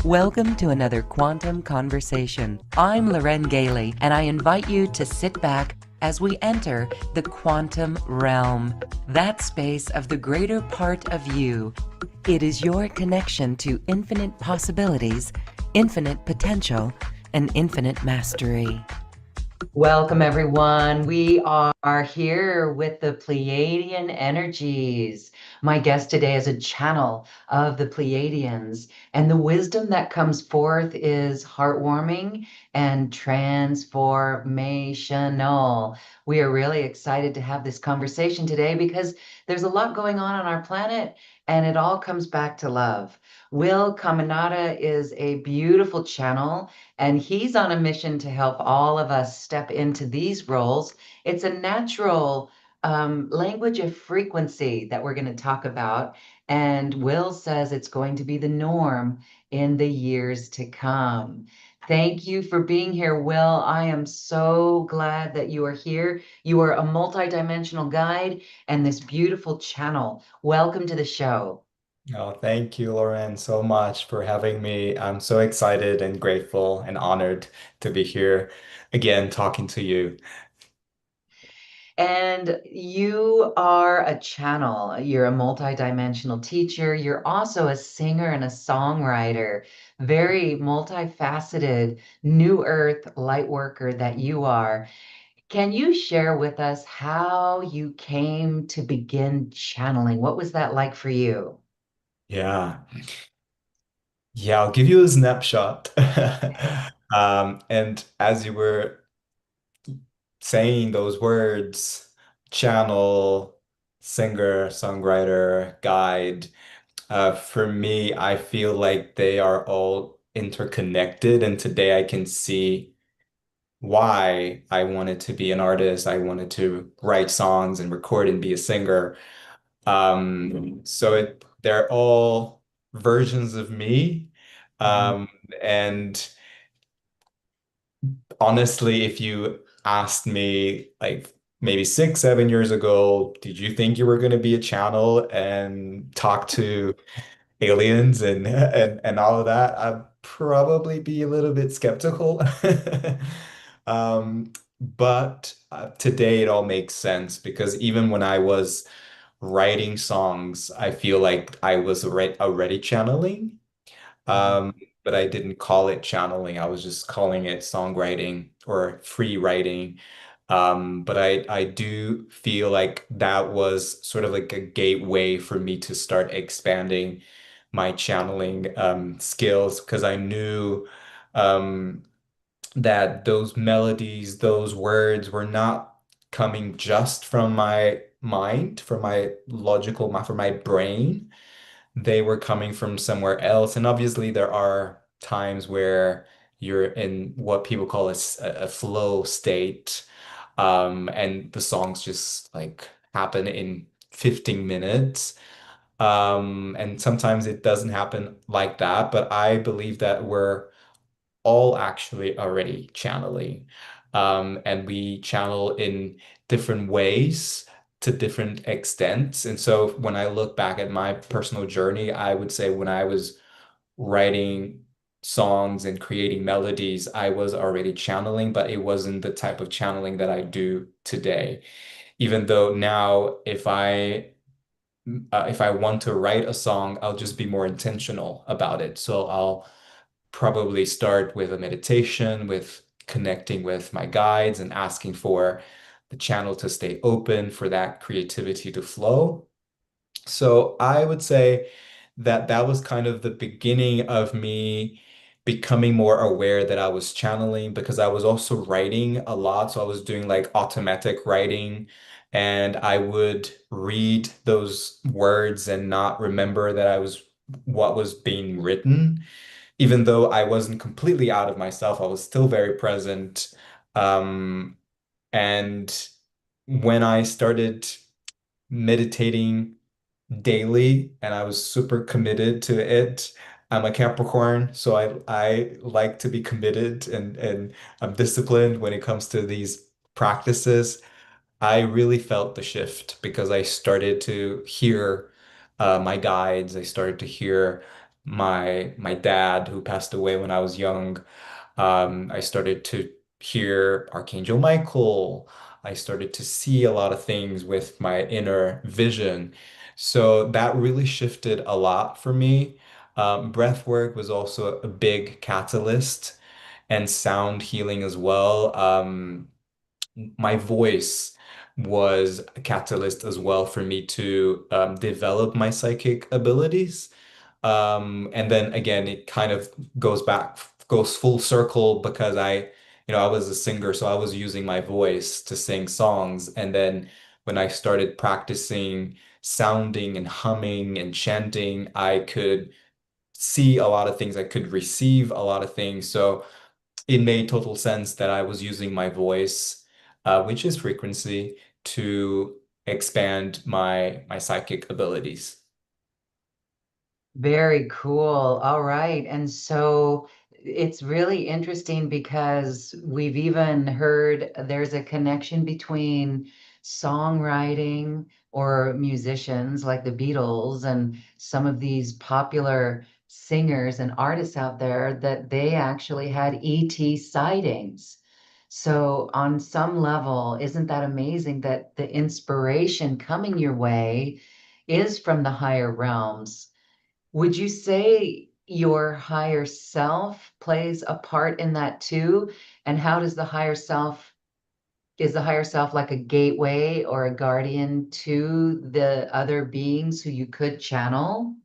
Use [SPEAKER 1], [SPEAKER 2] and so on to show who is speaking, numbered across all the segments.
[SPEAKER 1] Welcome to another Quantum Conversation. I'm Loren Gailey, and I invite you to sit back as we enter the quantum realm, that space of the greater part of you. It is your connection to infinite possibilities, infinite potential, and infinite mastery. Welcome, everyone. We are here with the Pleiadian energies. My guest today is a channel of the Pleiadians, and the wisdom that comes forth is heartwarming and transformational. We are really excited to have this conversation today because there's a lot going on our planet, and it all comes back to love. Will Caminada is a beautiful channel, and he's on a mission to help all of us step into these roles. It's a natural language of frequency that we're going to talk about. And Will says it's going to be the norm in the years to come. Thank you for being here, Will. I am so glad that you are here. You are a multidimensional guide and this beautiful channel. Welcome to the show.
[SPEAKER 2] Oh, thank you, Lauren, so much for having me. I'm so excited and grateful and honored to be here again talking to you.
[SPEAKER 1] And you are a channel, you're a multidimensional teacher, you're also a singer and a songwriter, very multifaceted, new earth light worker that you are. Can you share with us how you came to begin channeling? What was that like for you?
[SPEAKER 2] Yeah. Yeah, I'll give you a snapshot. And as you were saying those words, channel, singer, songwriter, guide, for me, I feel like they are all interconnected. And today I can see why I wanted to be an artist. I wanted to write songs and record and be a singer. They're all versions of me.
[SPEAKER 1] Mhm.
[SPEAKER 2] Um, and honestly, if you asked me like maybe 6, 7 years ago, did you think you were going to be a channel and talk to aliens and all of that, I'd probably be a little bit skeptical. But today it all makes sense because even when I was writing songs, I feel like I was already channeling.
[SPEAKER 1] Mhm.
[SPEAKER 2] Um, but I didn't call it channeling. I was just calling it songwriting or free writing. But I do feel like that was sort of like a gateway for me to start expanding my channeling skills because I knew um, that those melodies, those words were not coming just from my mind, from my from my brain. They were coming from somewhere else. And obviously, there are times where you're in what people call a flow state, and the songs just like happen in 15 minutes. And sometimes it doesn't happen like that, but I believe that we're all actually already channeling. And we channel in different ways to different extents. And so when I look back at my personal journey, I would say when I was writing songs and creating melodies, I was already channeling, but it wasn't the type of channeling that I do today. Even though now, if I want to write a song, I'll just be more intentional about it. So I'll probably start with a meditation, with connecting with my guides and asking for the channel to stay open for that creativity to flow. So I would say that that was kind of the beginning of me becoming more aware that I was channeling because I was also writing a lot. So I was doing like automatic writing and I would read those words and not remember that I was what was being written. Even though I wasn't completely out of myself, I was still very present. Um, and when I started meditating daily and I was super committed to it. I'm a Capricorn, so I like to be committed and I'm disciplined when it comes to these practices. I really felt the shift because I started to hear my guides. I started to hear my dad who passed away when I was young. I started to hear Archangel Michael. I started to see a lot of things with my inner vision. So that really shifted a lot for me. Breath work was also a big catalyst and sound healing as well. My voice was a catalyst as well for me to develop my psychic abilities. And then again, it kind of goes full circle because I was a singer, so I was using my voice to sing songs. And then when I started practicing sounding and humming and chanting, I could see a lot of things. I could receive a lot of things. So it made total sense that I was using my voice, which is frequency, to expand my psychic abilities.
[SPEAKER 1] Very cool. All right. And so it's really interesting because we've even heard there's a connection between songwriting or musicians like the Beatles and some of these popular singers and artists out there that they actually had ET sightings. So, on some level, isn't that amazing that the inspiration coming your way is from the higher realms? Would you say your higher self plays a part in that too? And how does is the higher self like a gateway or a guardian to the other beings who you could channel?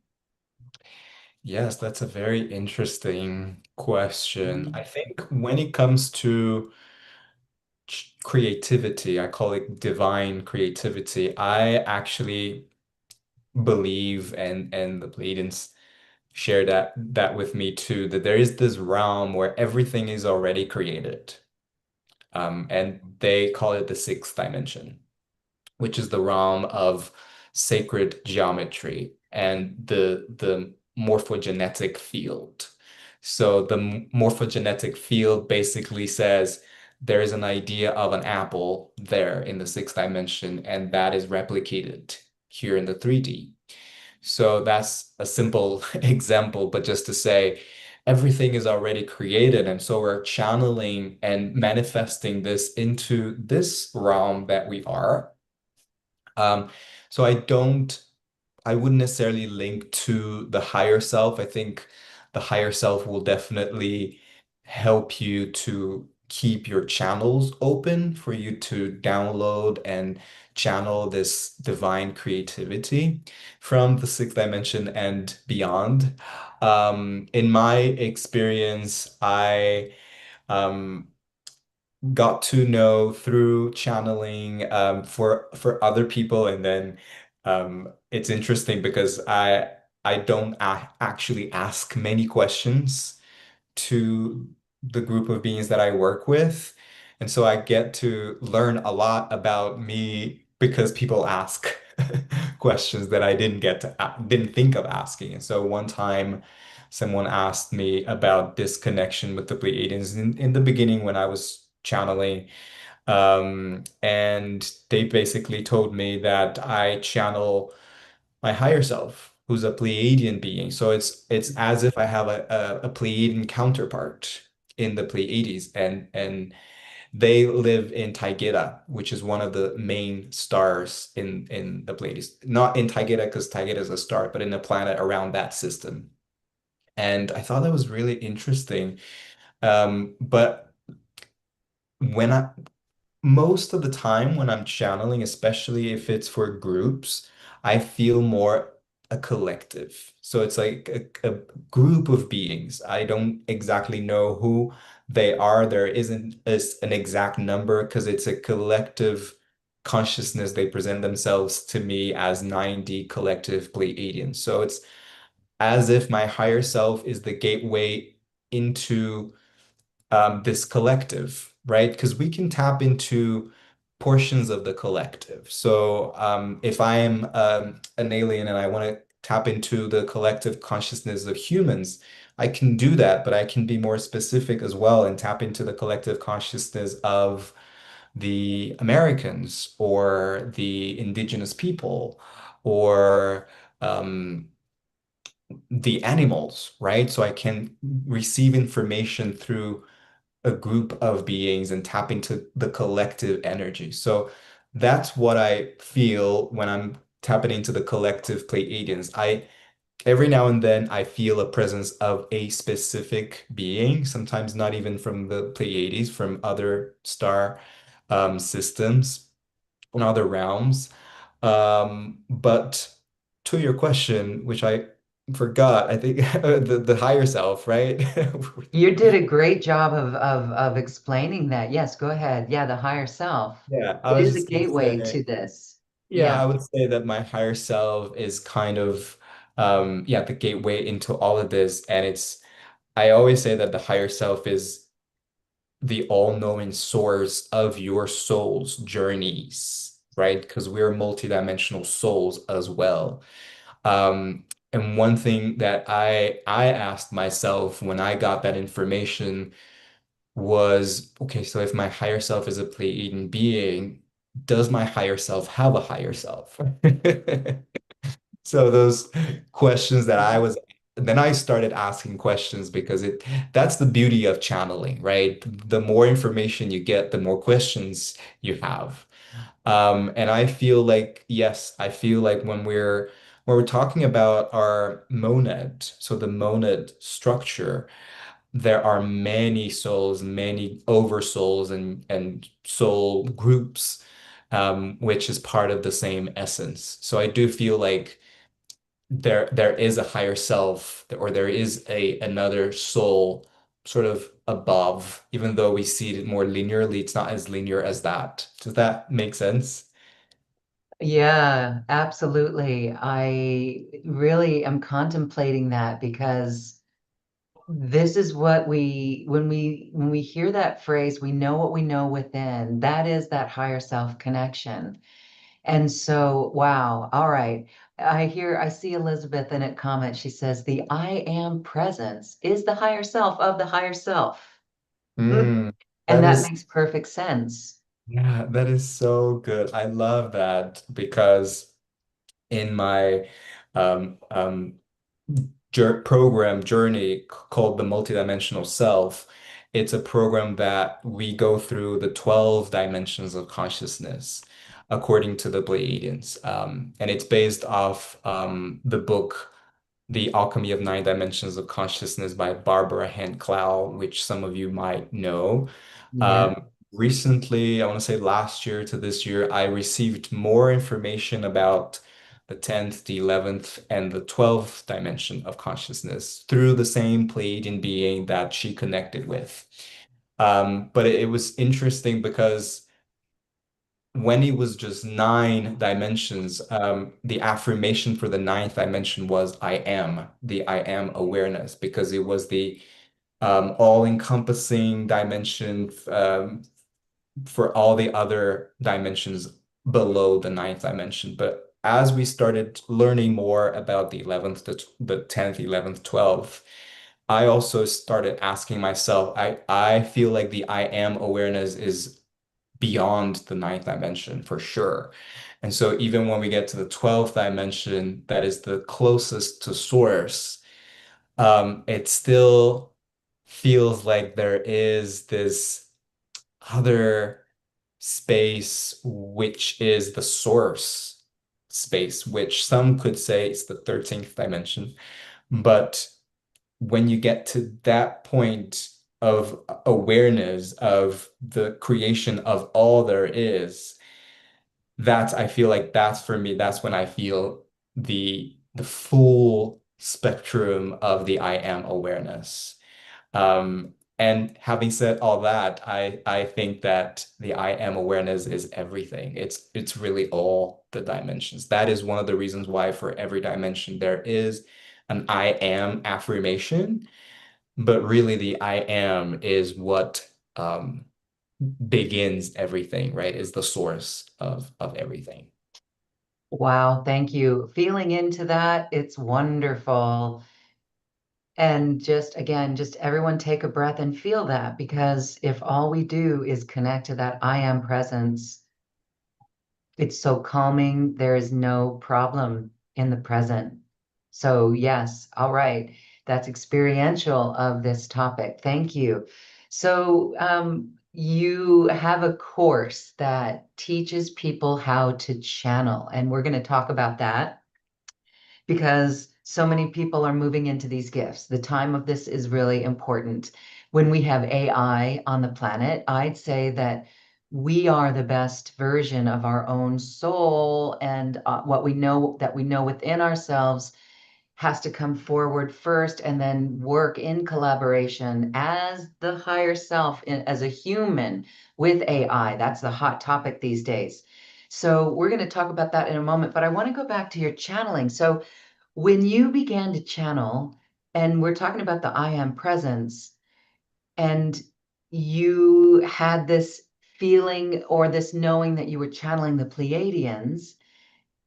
[SPEAKER 2] Yes, that's a very interesting question.
[SPEAKER 1] Mm.
[SPEAKER 2] I think when it comes to creativity, I call it divine creativity. I actually believe, and the Pleiadians share that with me too, that there is this realm where everything is already created. And they call it the sixth dimension, which is the realm of sacred geometry and the morphogenetic field. So the morphogenetic field basically says there is an idea of an apple there in the sixth dimension, and that is replicated here in the 3D. So that's a simple example, but just to say everything is already created. And so we're channeling and manifesting this into this realm that we are. Um, so I wouldn't necessarily link to the higher self. I think the higher self will definitely help you to keep your channels open for you to download and channel this divine creativity from the sixth dimension and beyond. In my experience, I um, got to know through channeling for other people, and then it's interesting because I don't actually ask many questions to the group of beings that I work with, and so I get to learn a lot about me because people ask questions that I didn't think of asking. And so one time someone asked me about this connection with the Pleiadians in the beginning when I was channeling. And they basically told me that I channel my higher self, who's a Pleiadian being. So it's as if I have a Pleiadian counterpart in the Pleiades, and they live in Taygeta, which is one of the main stars in the Pleiades. Not in Taygeta because Taygeta is a star, but in a planet around that system. And I thought that was really interesting. But when I most of the time when I'm channeling, especially if it's for groups, I feel more a collective. So it's like a group of beings. I don't exactly know who they are. There isn't an exact number because it's a collective consciousness. They present themselves to me as 90 collective Pleiadians. So it's as if my higher self is the gateway into this collective, right? Because we can tap into portions of the collective. So if I am an alien and I want to tap into the collective consciousness of humans, I can do that, but I can be more specific as well and tap into the collective consciousness of the Americans or the indigenous people or um, the animals, right? So I can receive information through a group of beings and tap into the collective energy. So that's what I feel when I'm tapping into the collective Pleiadians. I every now and then I feel a presence of a specific being, sometimes not even from the Pleiades, from other star systems and other realms. But to your question, which I forgot, I think the higher self, right?
[SPEAKER 1] You did a great job of explaining that. Yes, go ahead. Yeah, the higher self.
[SPEAKER 2] Yeah, I
[SPEAKER 1] It
[SPEAKER 2] was
[SPEAKER 1] is a
[SPEAKER 2] just gonna
[SPEAKER 1] gateway
[SPEAKER 2] say,
[SPEAKER 1] to this.
[SPEAKER 2] yeah,
[SPEAKER 1] Yeah.
[SPEAKER 2] I would say that my higher self is kind of yeah, the gateway into all of this. And I always say that the higher self is the all-knowing source of your soul's journeys, right? Because we're multidimensional souls as well. And one thing that I asked myself when I got that information was, okay, so if my higher self is a Pleiadian being, does my higher self have a higher self? So those questions that then I started asking questions because that's the beauty of channeling, right? The more information you get, the more questions you have. And I feel like, yes, I feel like when we're talking about our monad, so the monad structure, there are many souls, many oversouls and soul groups, which is part of the same essence. So I do feel like there is a higher self or there is a another soul sort of above, even though we see it more linearly, it's not as linear as that. Does that make sense?
[SPEAKER 1] Yeah, absolutely. I really am contemplating that because this is what when we hear that phrase, we know what we know within. That is that higher self connection. And so, wow, all right. I see Elizabeth in a comment. She says, the I am presence is the higher self of the higher self.
[SPEAKER 2] Mm,
[SPEAKER 1] And
[SPEAKER 2] that
[SPEAKER 1] that
[SPEAKER 2] is
[SPEAKER 1] makes perfect sense.
[SPEAKER 2] yeah, that is so good. I love that because in my um, um, program journey called the Multidimensional Self. It's a program that we go through the 12 dimensions of consciousness according to the Pleiadians. And it's based off the book The Alchemy of Nine Dimensions of Consciousness by Barbara Hand Clow, which some of you might know.
[SPEAKER 1] Yeah.
[SPEAKER 2] Um, Recently, I want to say last year to this year, I received more information about the 10th, the 11th, and the 12th dimension of consciousness through the same Pleiadian being that she connected with. But it was interesting because when it was just nine dimensions, the affirmation for the ninth dimension was I am, the I am awareness, because it was the all-encompassing dimension for all the other dimensions below the ninth dimension. But as we started learning more about the 11th, the 10th, 11th, 12th, I also started asking myself, I feel like the I am awareness is beyond the ninth dimension for sure. And so even when we get to the 12th dimension, that is the closest to source, it still feels like there is this other space, which is the source space, which some could say is the 13th dimension. But when you get to that point of awareness of the creation of all there is, I feel like that's for me, that's when I feel the full spectrum of the I am awareness. And having said all that, I think that the I am awareness is everything. It's really all the dimensions. That is one of the reasons why for every dimension there is an I am affirmation, but really the I am is what begins everything, right? Is the source of everything.
[SPEAKER 1] Wow, thank you. Feeling into that, it's wonderful. And just again, just everyone take a breath and feel that because if all we do is connect to that I am presence, it's so calming. There is no problem in the present. So, yes, all right. That's experiential of this topic. Thank you. So, you have a course that teaches people how to channel, and we're going to talk about that because so many people are moving into these gifts. The time of this is really important. When we have AI on the planet, I'd say that we are the best version of our own soul, and what we know that we know within ourselves has to come forward first and then work in collaboration as the higher self as a human with AI. That's the hot topic these days. So we're going to talk about that in a moment, but I want to go back to your channeling. So when you began to channel, and we're talking about the I am presence, and you had this feeling or this knowing that you were channeling the Pleiadians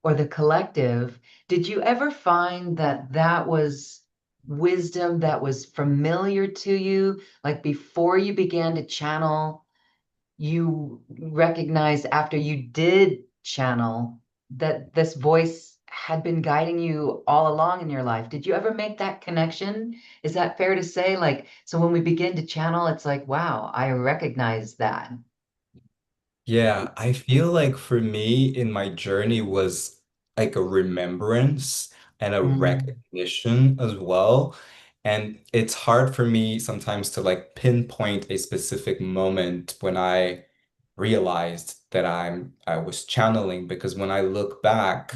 [SPEAKER 1] or the collective, did you ever find that that was wisdom that was familiar to you? Like before you began to channel, you recognized after you did channel that this voice had been guiding you all along in your life. Did you ever make that connection? Is that fair to say? Like, so when we begin to channel, it's like, wow, I recognize that.
[SPEAKER 2] Yeah, I feel like for me in my journey was like a remembrance and a
[SPEAKER 1] Mm,
[SPEAKER 2] recognition as well. And it's hard for me sometimes to like pinpoint a specific moment when I realized that I was channeling because when I look back,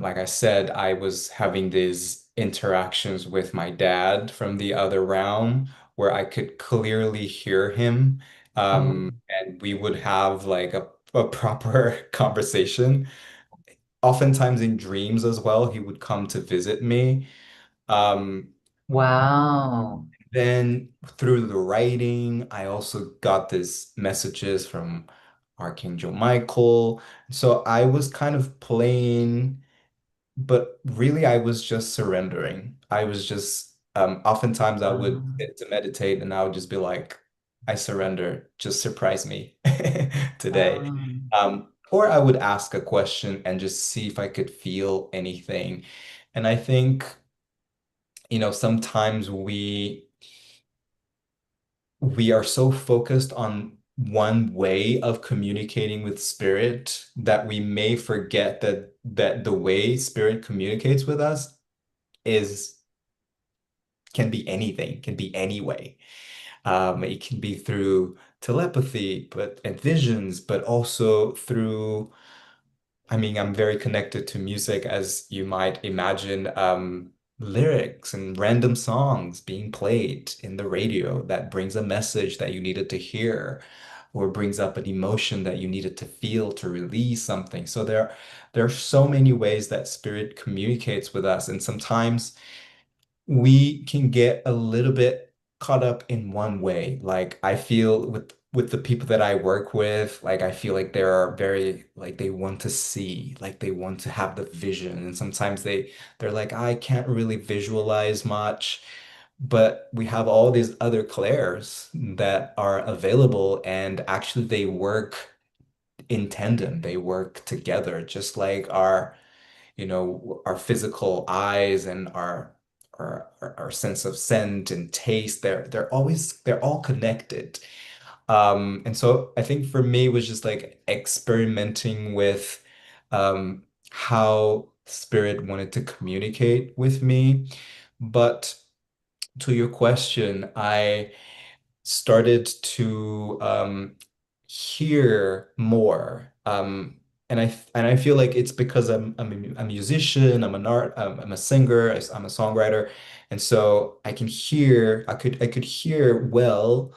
[SPEAKER 2] like I said, I was having these interactions with my dad from the other realm where I could clearly hear him.
[SPEAKER 1] oh,
[SPEAKER 2] And we would have like a proper conversation. Oftentimes in dreams as well, he would come to visit me. Um,
[SPEAKER 1] wow.
[SPEAKER 2] then through the writing, I also got these messages from Archangel Michael. So I was kind of playing. But really, I was just surrendering. I was just, oftentimes I would
[SPEAKER 1] Um,
[SPEAKER 2] sit to meditate and I would just be like, I surrender, just surprise me today.
[SPEAKER 1] um,
[SPEAKER 2] Or I would ask a question and just see if I could feel anything. And I think, sometimes we are so focused on one way of communicating with spirit that we may forget that the way spirit communicates with us is can be anything, can be any way. It can be through telepathy, but and visions, but also through, I mean, I'm very connected to music, as you might imagine, lyrics and random songs being played in the radio that brings a message that you needed to hear, or brings up an emotion that you needed to feel to release something. So there are so many ways that spirit communicates with us, and sometimes we can get a little bit caught up in one way. Like I feel with the people that I work with, like I feel like they're very like they want to see, like they want to have the vision. And sometimes they're like, I can't really visualize much. But we have all these other clairs that are available, and actually they work in tandem. They work together, just like our physical eyes and our sense of scent and taste, they're all connected. And so I think for me it was just like experimenting with how spirit wanted to communicate with me. But to your question, I started to hear more. And I feel like it's because I'm a musician, I'm an art, I'm a singer, I'm a songwriter, and so I could hear well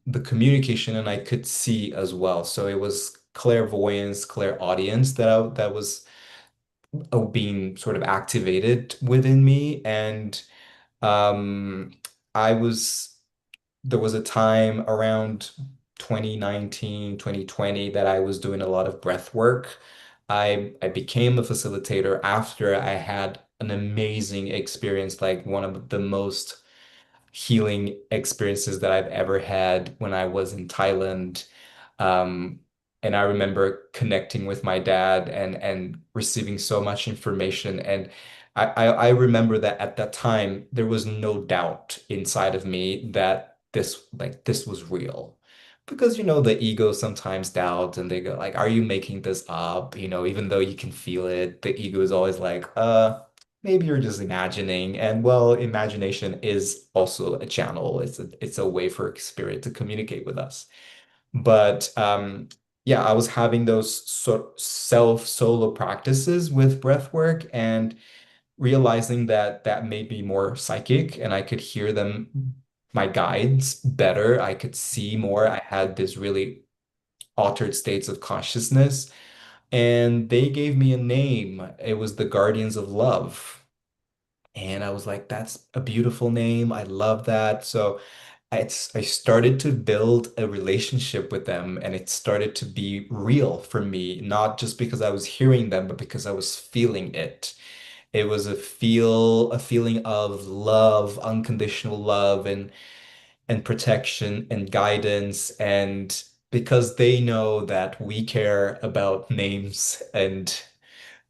[SPEAKER 2] the communication, and I could see as well. So it was clairvoyance, clairaudience that was being sort of activated within me, and um, I was there was a time around 2019, 2020 that I was doing a lot of breath work. I became a facilitator after I had an amazing experience, like one of the most healing experiences that I've ever had when I was in Thailand. Um, And I remember connecting with my dad and receiving so much information. And I remember that at that time there was no doubt inside of me that this was real. Because the ego sometimes doubts and they go like, are you making this up? Even though you can feel it, the ego is always like, maybe you're just imagining. And well, imagination is also a channel. It's a way for spirit to communicate with us. But yeah, I was having those self solo practices with breath work and realizing that that made me more psychic and I could hear them, my guides better. I could see more. I had this really altered states of consciousness, and they gave me a name. It was the Guardians of Love. And I was like, that's a beautiful name. I love that. So I started to build a relationship with them, and it started to be real for me, not just because I was hearing them, but because I was feeling it. It was a feeling of love, unconditional love, and protection and guidance. And because they know that we care about names and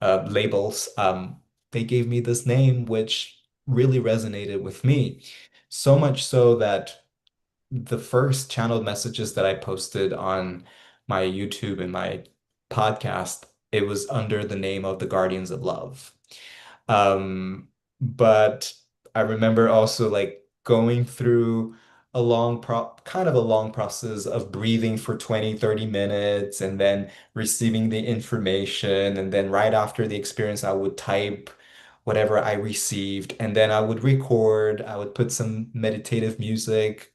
[SPEAKER 2] labels, they gave me this name, which really resonated with me. So much so that the first channeled messages that I posted on my YouTube and my podcast, it was under the name of the Guardians of Love. But I remember also like going through kind of a long process of breathing for 20, 30 minutes and then receiving the information. And then right after the experience, I would type whatever I received, and then I would record, I would put some meditative music.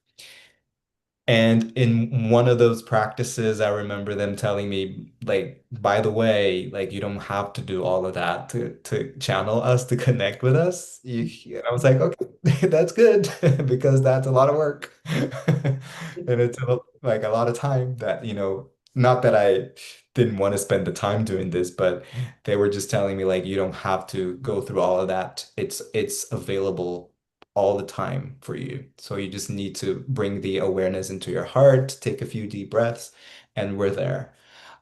[SPEAKER 2] And in one of those practices, I remember them telling me, like, by the way, like you don't have to do all of that to channel us, to connect with us. And I was like, okay, that's good because that's a lot of work. And it's like a lot of time that, not that I didn't want to spend the time doing this, but they were just telling me like you don't have to go through all of that. It's available all the time for you. So you just need to bring the awareness into your heart, take a few deep breaths, and we're there.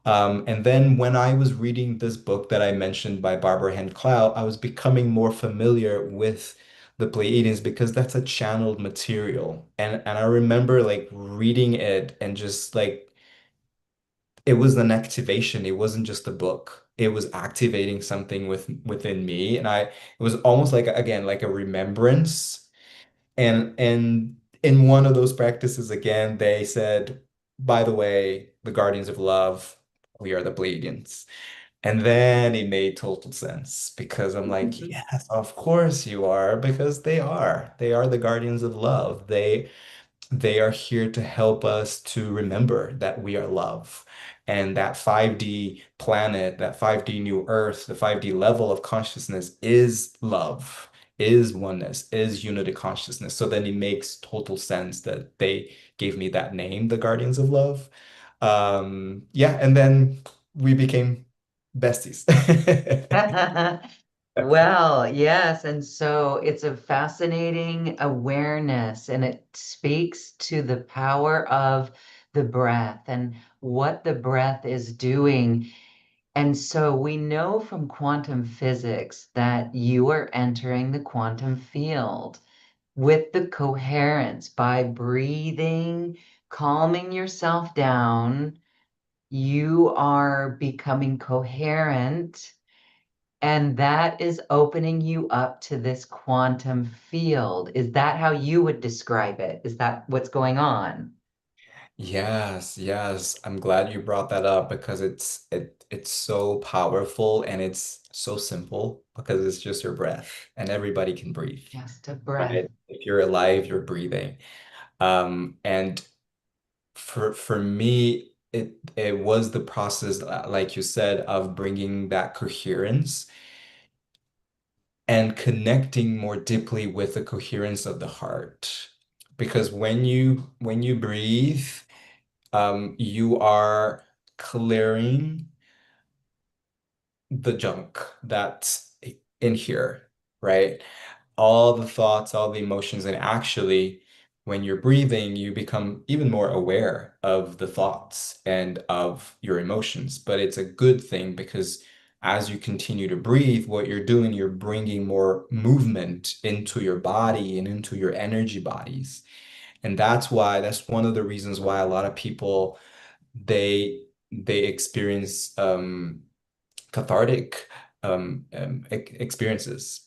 [SPEAKER 2] And then when I was reading this book that I mentioned by Barbara Hand Clow, I was becoming more familiar with the Pleiadians because that's a channeled material. And I remember like reading it and just like it was an activation. It wasn't just a book. It was activating something within me. And it was almost like again, like a remembrance. And in one of those practices again, they said, by the way, the Guardians of Love, we are the Pleiadians. And then it made total sense because I'm like, yes, of course you are, because they are. They are the Guardians of Love. They are here to help us to remember that we are love. And that 5D planet, that 5D new Earth, the 5D level of consciousness is love, is oneness, is unity consciousness. So then it makes total sense that they gave me that name, the Guardians of Love. Yeah, and then we became besties.
[SPEAKER 1] Well, yes. And so it's a fascinating awareness, and it speaks to the power of the breath and what the breath is doing. And so we know from quantum physics that you are entering the quantum field with the coherence by breathing, calming yourself down. You are becoming coherent, and that is opening you up to this quantum field. Is that how you would describe it? Is that what's going on?
[SPEAKER 2] Yes, yes. I'm glad you brought that up because it's so powerful and it's so simple because it's just your breath and everybody can breathe,
[SPEAKER 1] Just a breath.
[SPEAKER 2] right? If you're alive, you're breathing. And for me, it was the process, like you said, of bringing that coherence and connecting more deeply with the coherence of the heart. Because when you breathe, you are clearing the junk that's in here, right? All the thoughts, all the emotions, and actually, when you're breathing, you become even more aware of the thoughts and of your emotions. But it's a good thing because as you continue to breathe, what you're doing, you're bringing more movement into your body and into your energy bodies. And that's one of the reasons why a lot of people they experience cathartic experiences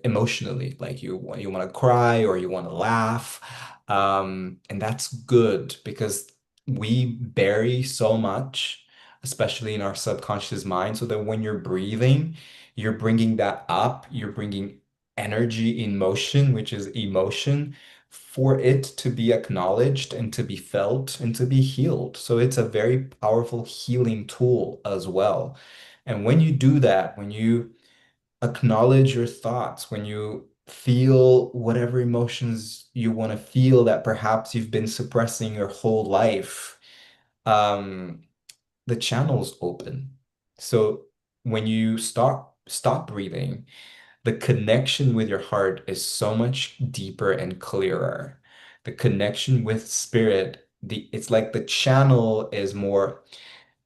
[SPEAKER 2] emotionally, like you want to cry or you want to laugh, and that's good because we bury so much, especially in our subconscious mind, so that when you're breathing, you're bringing that up, you're bringing energy in motion, which is emotion, for it to be acknowledged and to be felt and to be healed. So it's a very powerful healing tool as well. And when you do that, when you acknowledge your thoughts, when you feel whatever emotions you want to feel that perhaps you've been suppressing your whole life, um, the channels open. So when you stop breathing, the connection with your heart is so much deeper and clearer. The connection with spirit, it's like the channel is more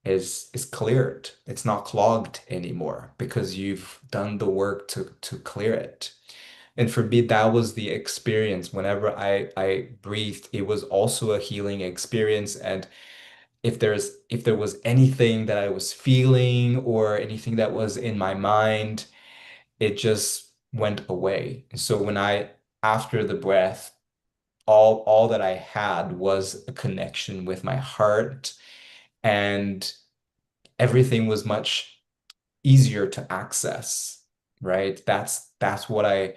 [SPEAKER 2] is cleared. It's not clogged anymore because you've done the work to clear it. And for me, that was the experience. Whenever I breathed, it was also a healing experience. And if there was anything that I was feeling or anything that was in my mind, it just went away. And so when I after the breath, all that I had was a connection with my heart, and everything was much easier to access, right? That's what I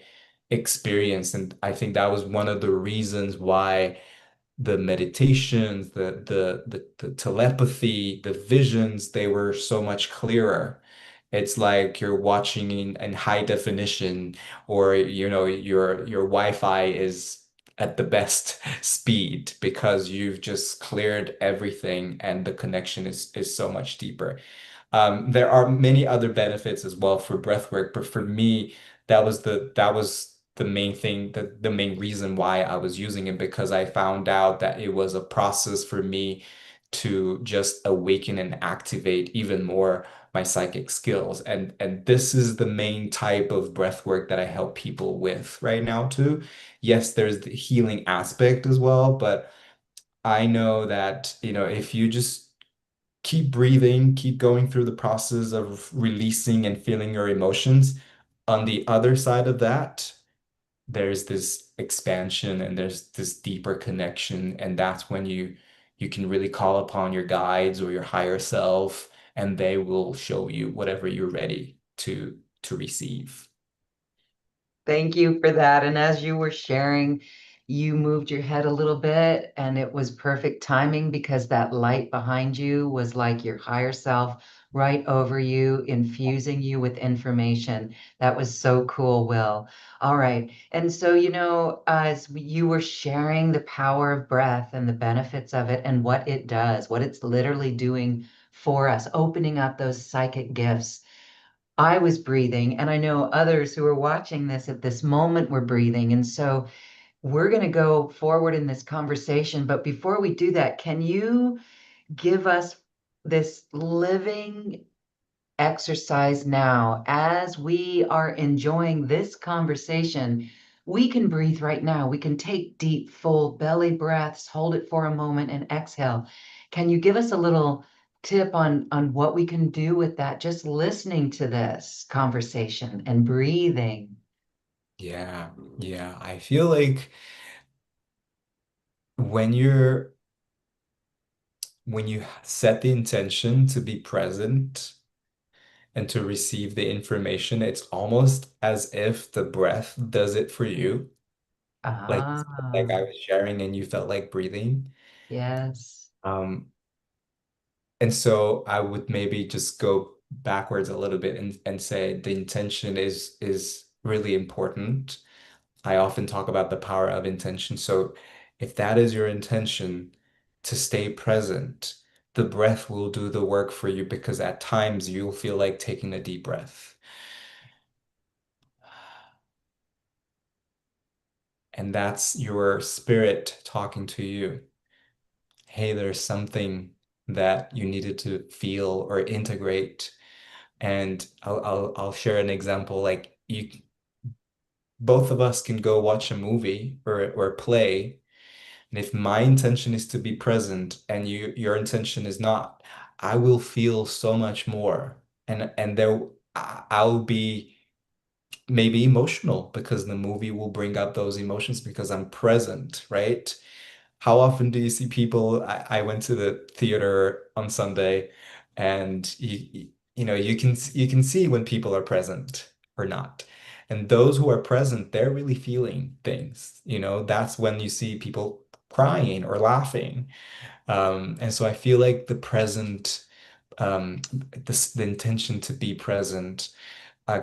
[SPEAKER 2] experienced, and I think that was one of the reasons why the meditations, the telepathy, the visions, they were so much clearer. It's like you're watching in high definition, or your Wi-Fi is at the best speed because you've just cleared everything and the connection is so much deeper. There are many other benefits as well for breath work, but for me, that was the main thing, the main reason why I was using it, because I found out that it was a process for me to just awaken and activate even more my psychic skills. And this is the main type of breath work that I help people with right now too. Yes, there's the healing aspect as well, but I know that, if you just keep breathing, keep going through the process of releasing and feeling your emotions. On the other side of that, there's this expansion and there's this deeper connection, and that's when you can really call upon your guides or your higher self, and they will show you whatever you're ready to receive.
[SPEAKER 1] Thank you for that. And as you were sharing, you moved your head a little bit, and it was perfect timing because that light behind you was like your higher self right over you, infusing you with information. That was so cool, Will. All right. And so, as you were sharing the power of breath and the benefits of it and what it does, what it's literally doing for us, opening up those psychic gifts. I was breathing, and I know others who are watching this at this moment were breathing. And so we're going to go forward in this conversation. But before we do that, can you give us this living exercise now as we are enjoying this conversation? We can breathe right now. We can take deep, full belly breaths, hold it for a moment, and exhale. Can you give us a little tip on what we can do with that? Just listening to this conversation and breathing.
[SPEAKER 2] Yeah, yeah. I feel like when you're when you set the intention to be present and to receive the information, it's almost as if the breath does it for you. Like
[SPEAKER 1] Ah,
[SPEAKER 2] I was sharing and you felt like breathing.
[SPEAKER 1] yes.
[SPEAKER 2] Um, and so I would maybe just go backwards a little bit and say the intention is really important. I often talk about the power of intention. So if that is your intention to stay present, the breath will do the work for you because at times you'll feel like taking a deep breath. And that's your spirit talking to you. Hey, there's something that you needed to feel or integrate. And I'll share an example. Like you, both of us can go watch a movie or a play. And if my intention is to be present and your intention is not, I will feel so much more. And there I'll be maybe emotional because the movie will bring up those emotions because I'm present, right? How often do you see people? I went to the theater on Sunday, and you know you can see when people are present or not. And those who are present, they're really feeling things. You know, that's when you see people crying or laughing. And so I feel like the present, the intention to be present,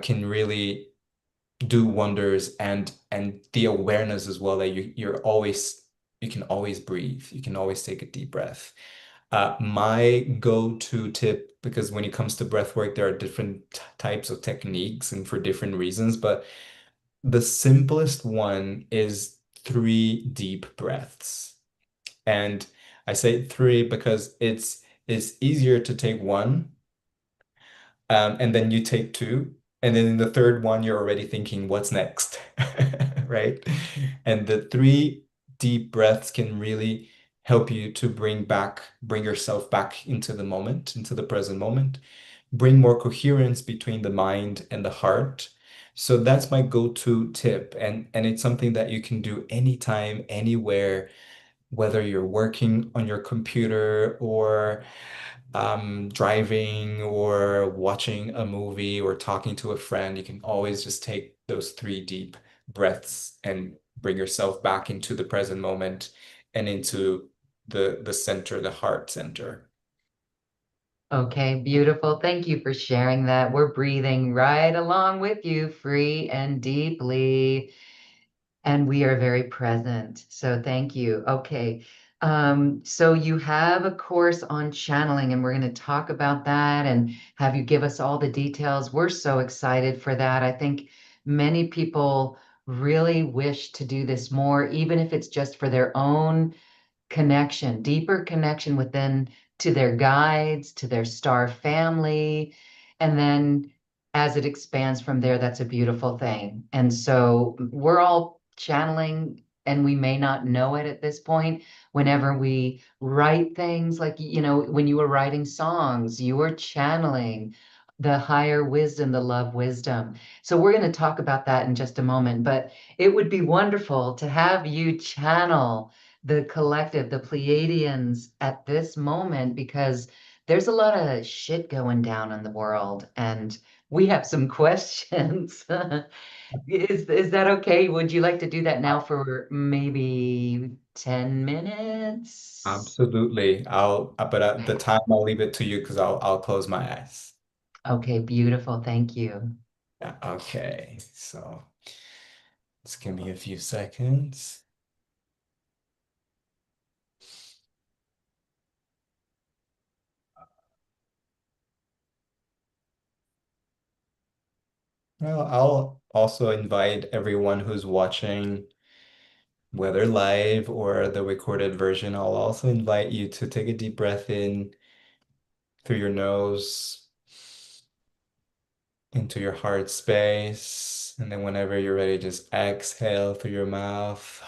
[SPEAKER 2] can really do wonders, and the awareness as well that you can always breathe, you can always take a deep breath. My go-to tip, because when it comes to breath work, there are different types of techniques and for different reasons, but the simplest one is 3 deep breaths. And I say three because it's easier to take one, and then you take two, and then in the third one, you're already thinking, what's next? Right? And the 3 deep breaths can really help you to bring yourself back into the moment, into the present moment, bring more coherence between the mind and the heart. So that's my go-to tip. And it's something that you can do anytime, anywhere, whether you're working on your computer or driving or watching a movie or talking to a friend, you can always just take those 3 deep breaths and bring yourself back into the present moment and into the center, the heart center.
[SPEAKER 1] Okay, beautiful. Thank you for sharing that. We're breathing right along with you, free and deeply. And we are very present. So thank you. Okay. So you have a course on channeling, and we're going to talk about that and have you give us all the details. We're so excited for that. I think many people really wish to do this more, even if it's just for their own connection, deeper connection within to their guides, to their star family. And then as it expands from there, that's a beautiful thing. And so we're all channeling, and we may not know it at this point. Whenever we write things, like, when you were writing songs, you were channeling the higher wisdom, the love wisdom. So we're going to talk about that in just a moment. But it would be wonderful to have you channel the collective, the Pleiadians at this moment, because there's a lot of shit going down in the world, and we have some questions. Is that okay? Would you like to do that now for maybe 10 minutes?
[SPEAKER 2] Absolutely. But at the time, I'll leave it to you because I'll close my eyes.
[SPEAKER 1] Okay, beautiful. Thank you.
[SPEAKER 2] Yeah, okay. So just give me a few seconds. Well, I'll also invite everyone who's watching, whether live or the recorded version, I'll also invite you to take a deep breath in through your nose into your heart space. And then whenever you're ready, just exhale through your mouth.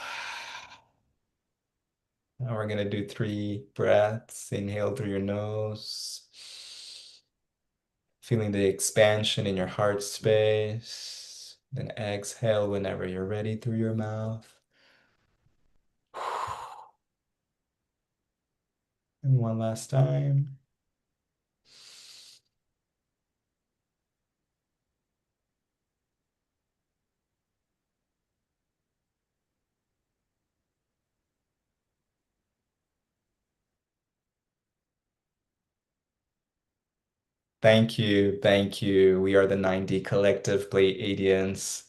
[SPEAKER 2] Now we're going to do 3 breaths. Inhale through your nose, feeling the expansion in your heart space. Then exhale whenever you're ready through your mouth. And one last time. Thank you. Thank you. We are the 90 Collective Pleiadians.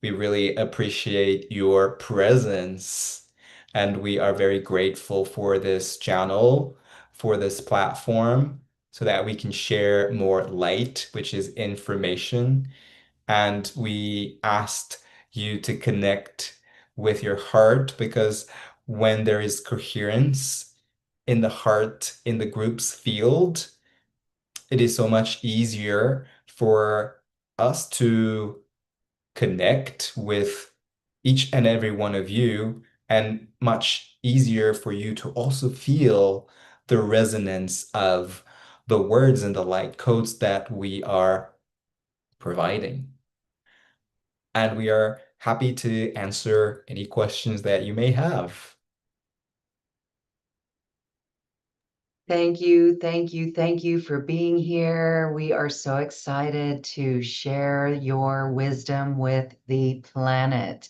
[SPEAKER 2] We really appreciate your presence. And we are very grateful for this channel, for this platform, so that we can share more light, which is information. And we asked you to connect with your heart, because when there is coherence in the heart, in the group's field, it is so much easier for us to connect with each and every one of you, and much easier for you to also feel the resonance of the words and the light codes that we are providing. And we are happy to answer any questions that you may have.
[SPEAKER 1] Thank you, thank you, thank you for being here. We are so excited to share your wisdom with the planet.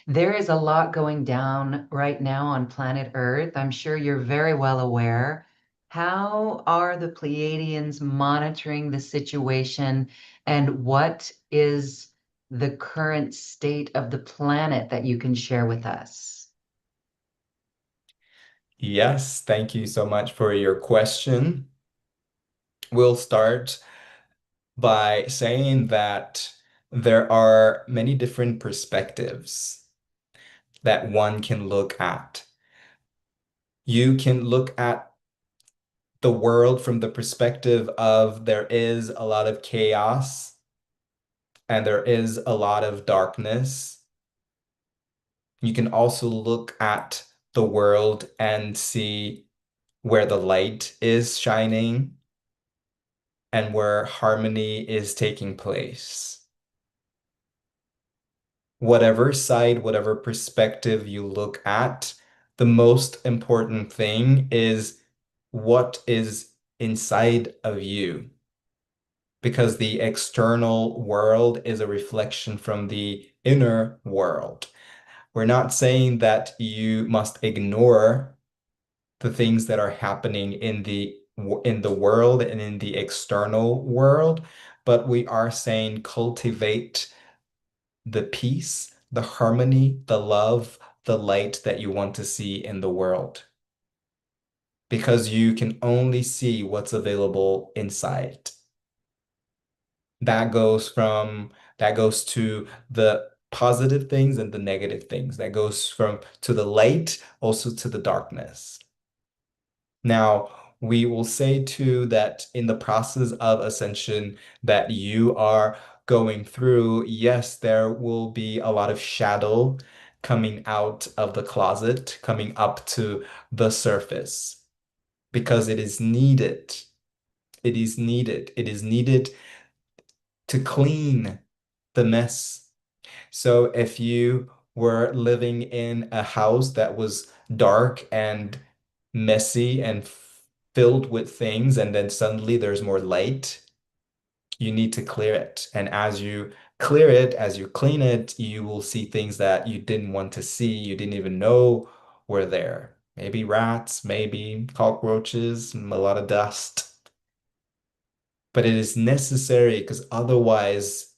[SPEAKER 1] There is a lot going down right now on planet Earth. I'm sure you're very well aware. How are the Pleiadians monitoring the situation, and what is the current state of the planet that you can share with us?
[SPEAKER 2] Yes, thank you so much for your question. We'll start by saying that there are many different perspectives that one can look at. You can look at the world from the perspective of there is a lot of chaos and there is a lot of darkness. You can also look at the world and see where the light is shining and where harmony is taking place. Whatever side, whatever perspective you look at, the most important thing is what is inside of you. Because the external world is a reflection from the inner world. We're not saying that you must ignore the things that are happening in the world and in the external world, but we are saying cultivate the peace, the harmony, the love, the light that you want to see in the world. Because you can only see what's available inside. That goes to the positive things and the negative things. That goes from to the light, also to the darkness. Now, we will say too that in the process of ascension that you are going through, yes, there will be a lot of shadow coming out of the closet, coming up to the surface, because it is needed. It is needed. It is needed to clean the mess. So if you were living in a house that was dark and messy and filled with things, and then suddenly there's more light, you need to clear it. And as you clear it, as you clean it, you will see things that you didn't want to see, you didn't even know were there. Maybe rats, maybe cockroaches, a lot of dust. But it is necessary because otherwise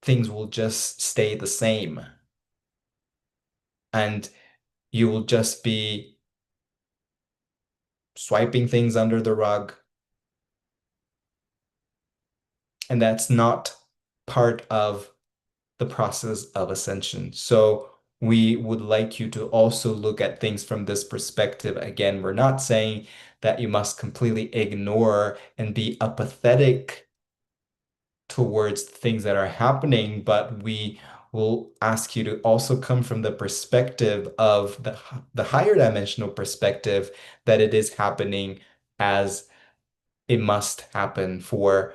[SPEAKER 2] things will just stay the same. And you will just be swiping things under the rug. And that's not part of the process of ascension. So we would like you to also look at things from this perspective. Again, we're not saying that you must completely ignore and be apathetic towards things that are happening, but we will ask you to also come from the perspective of the higher dimensional perspective that it is happening as it must happen for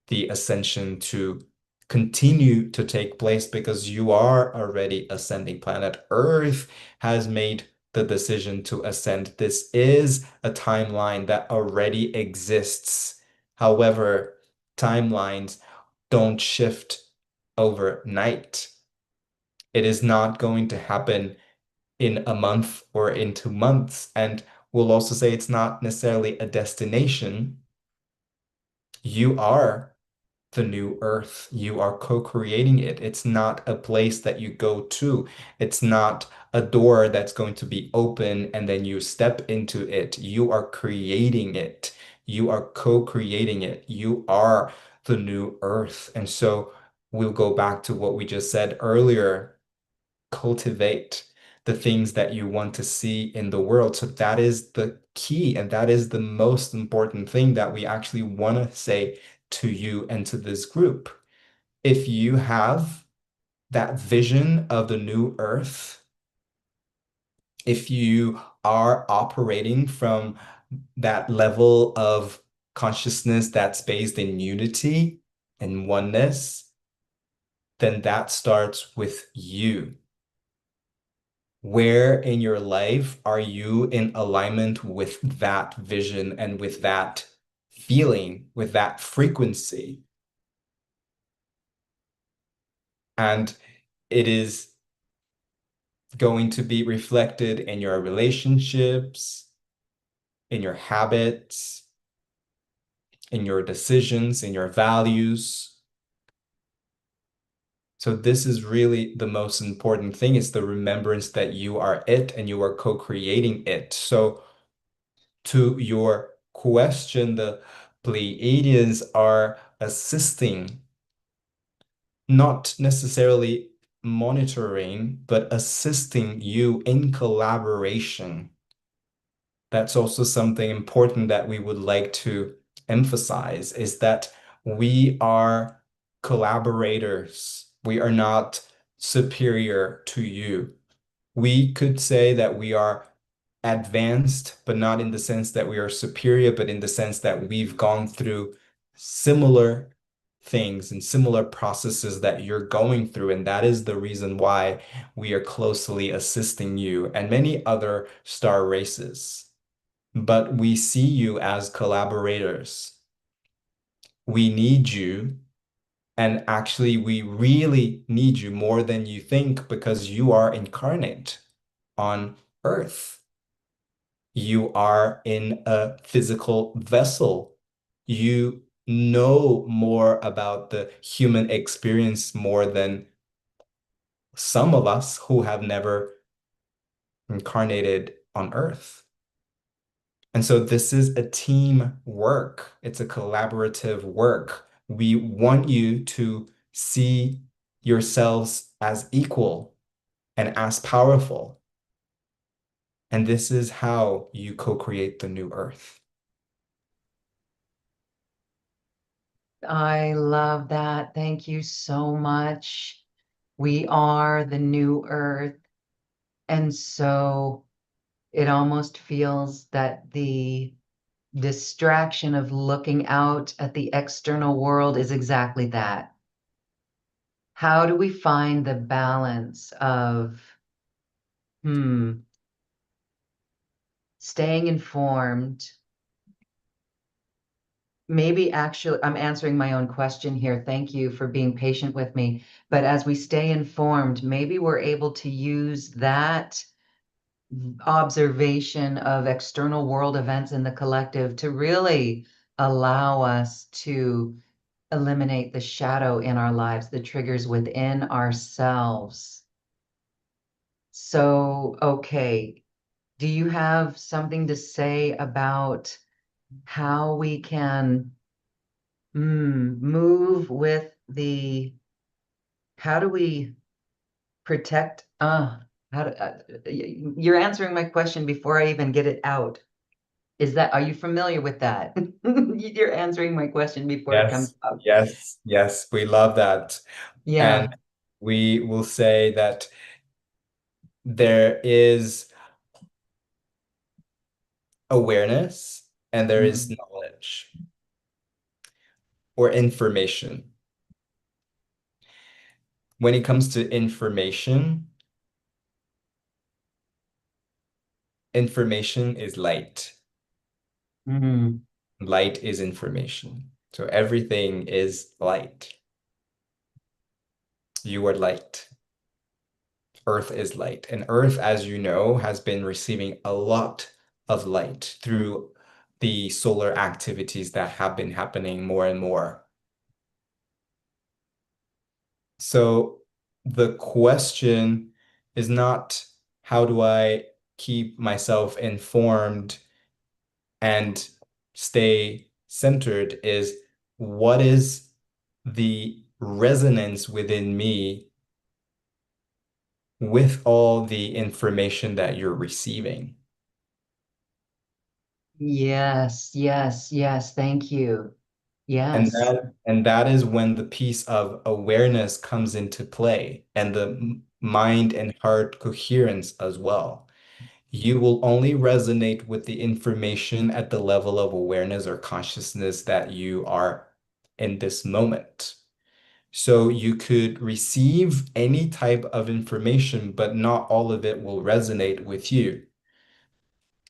[SPEAKER 2] the ascension to continue to take place, because you are already ascending. Planet Earth has made the decision to ascend. This is a timeline that already exists. However, timelines don't shift overnight. It is not going to happen in a month or in 2 months. And we'll also say it's not necessarily a destination. You are the new earth. You are co-creating it. It's not a place that you go to. It's not a door that's going to be open and then you step into it. You are creating it. You are co-creating it. You are the new earth. And so we'll go back to what we just said earlier. cultivate the things that you want to see in the world. So that is the key, and that is the most important thing that we actually want to say to you and to this group. If you have that vision of the new earth, if you are operating from that level of consciousness that's based in unity and oneness, then that starts with you. Where in your life are you in alignment with that vision and with that feeling, with that frequency? And it is going to be reflected in your relationships, in your habits, in your decisions, in your values. So this is really the most important thing, is the remembrance that you are it and you are co-creating it. So to your question, the Pleiadians are assisting, not necessarily monitoring, but assisting you in collaboration. That's also something important that we would like to emphasize, is that we are collaborators. We are not superior to you. We could say that we are advanced, but not in the sense that we are superior, but in the sense that we've gone through similar things and similar processes that you're going through. And that is the reason why we are closely assisting you and many other star races. But we see you as collaborators. We need you. And actually, we really need you more than you think, because you are incarnate on Earth. You are in a physical vessel. You know more about the human experience more than some of us who have never incarnated on Earth. And so this is a team work. It's a collaborative work. We want you to see yourselves as equal and as powerful. And this is how you co-create the new Earth.
[SPEAKER 1] I love that. Thank you so much. We are the new earth. And so it almost feels that the distraction of looking out at the external world is exactly that. How do we find the balance of, hmm, staying informed? Maybe actually, I'm answering my own question here. Thank you for being patient with me. But as we stay informed, maybe we're able to use that observation of external world events in the collective to really allow us to eliminate the shadow in our lives, the triggers within ourselves. So, okay, do you have something to say about how we can move with how do we protect, you're answering my question before I even get it out. Are you familiar with that? You're answering my question before it comes
[SPEAKER 2] Yes,
[SPEAKER 1] out.
[SPEAKER 2] yes, yes, we love that. And
[SPEAKER 1] Yeah.
[SPEAKER 2] we will say that there is awareness and there is
[SPEAKER 1] Mhm.
[SPEAKER 2] knowledge or information. When it comes to information, information is light.
[SPEAKER 1] Mhm.
[SPEAKER 2] Light is information. So everything is light. You are light. Earth is light. And Earth, as you know, has been receiving a lot of light through the solar activities that have been happening more and more. So the question is not, how do I keep myself informed and stay centered, is what is the resonance within me with all the information that you're receiving.
[SPEAKER 1] Yes, yes, yes. Thank you. Yes.
[SPEAKER 2] And that is when the piece of awareness comes into play and the mind and heart coherence as well. You will only resonate with the information at the level of awareness or consciousness that you are in this moment. So you could receive any type of information, but not all of it will resonate with you.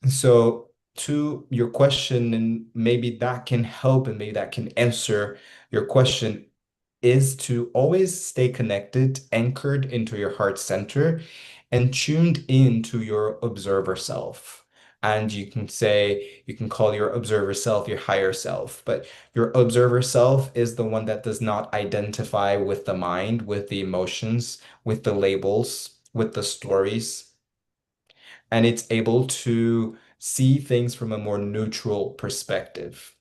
[SPEAKER 2] So to your question, and maybe that can help and maybe that can answer your question, is to always stay connected, anchored into your heart center, and tuned into your observer self. And you can say, you can call your observer self your higher self, but your observer self is the one that does not identify with the mind, with the emotions, with the labels, with the stories, and it's able to see things from a more neutral perspective.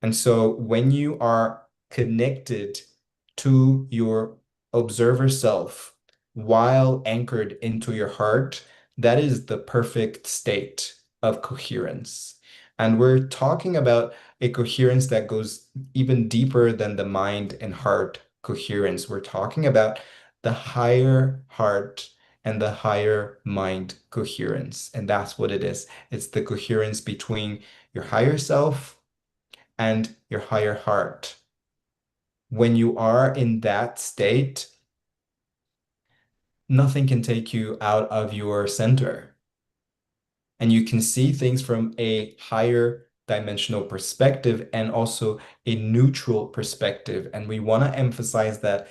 [SPEAKER 2] And so when you are connected to your observer self while anchored into your heart, that is the perfect state of coherence. And we're talking about a coherence that goes even deeper than the mind and heart coherence. We're talking about the higher heart and the higher mind coherence. And that's what it is. It's the coherence between your higher self and your higher heart. When you are in that state, nothing can take you out of your center. And you can see things from a higher dimensional perspective and also a neutral perspective. And we want to emphasize that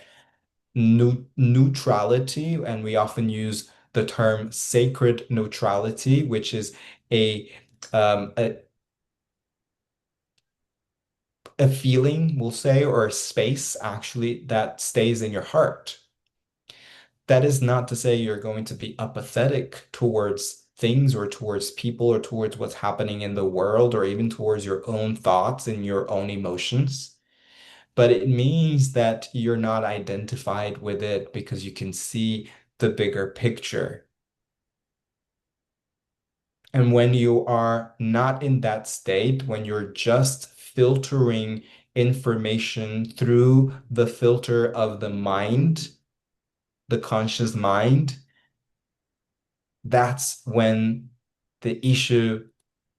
[SPEAKER 2] neutrality, and we often use the term sacred neutrality, which is a um, a, a feeling, we'll say, or a space actually that stays in your heart. That is not to say you're going to be apathetic towards things or towards people or towards what's happening in the world or even towards your own thoughts and your own emotions. But it means that you're not identified with it because you can see the bigger picture. And when you are not in that state, when you're just filtering information through the filter of the mind, the conscious mind, that's when the issue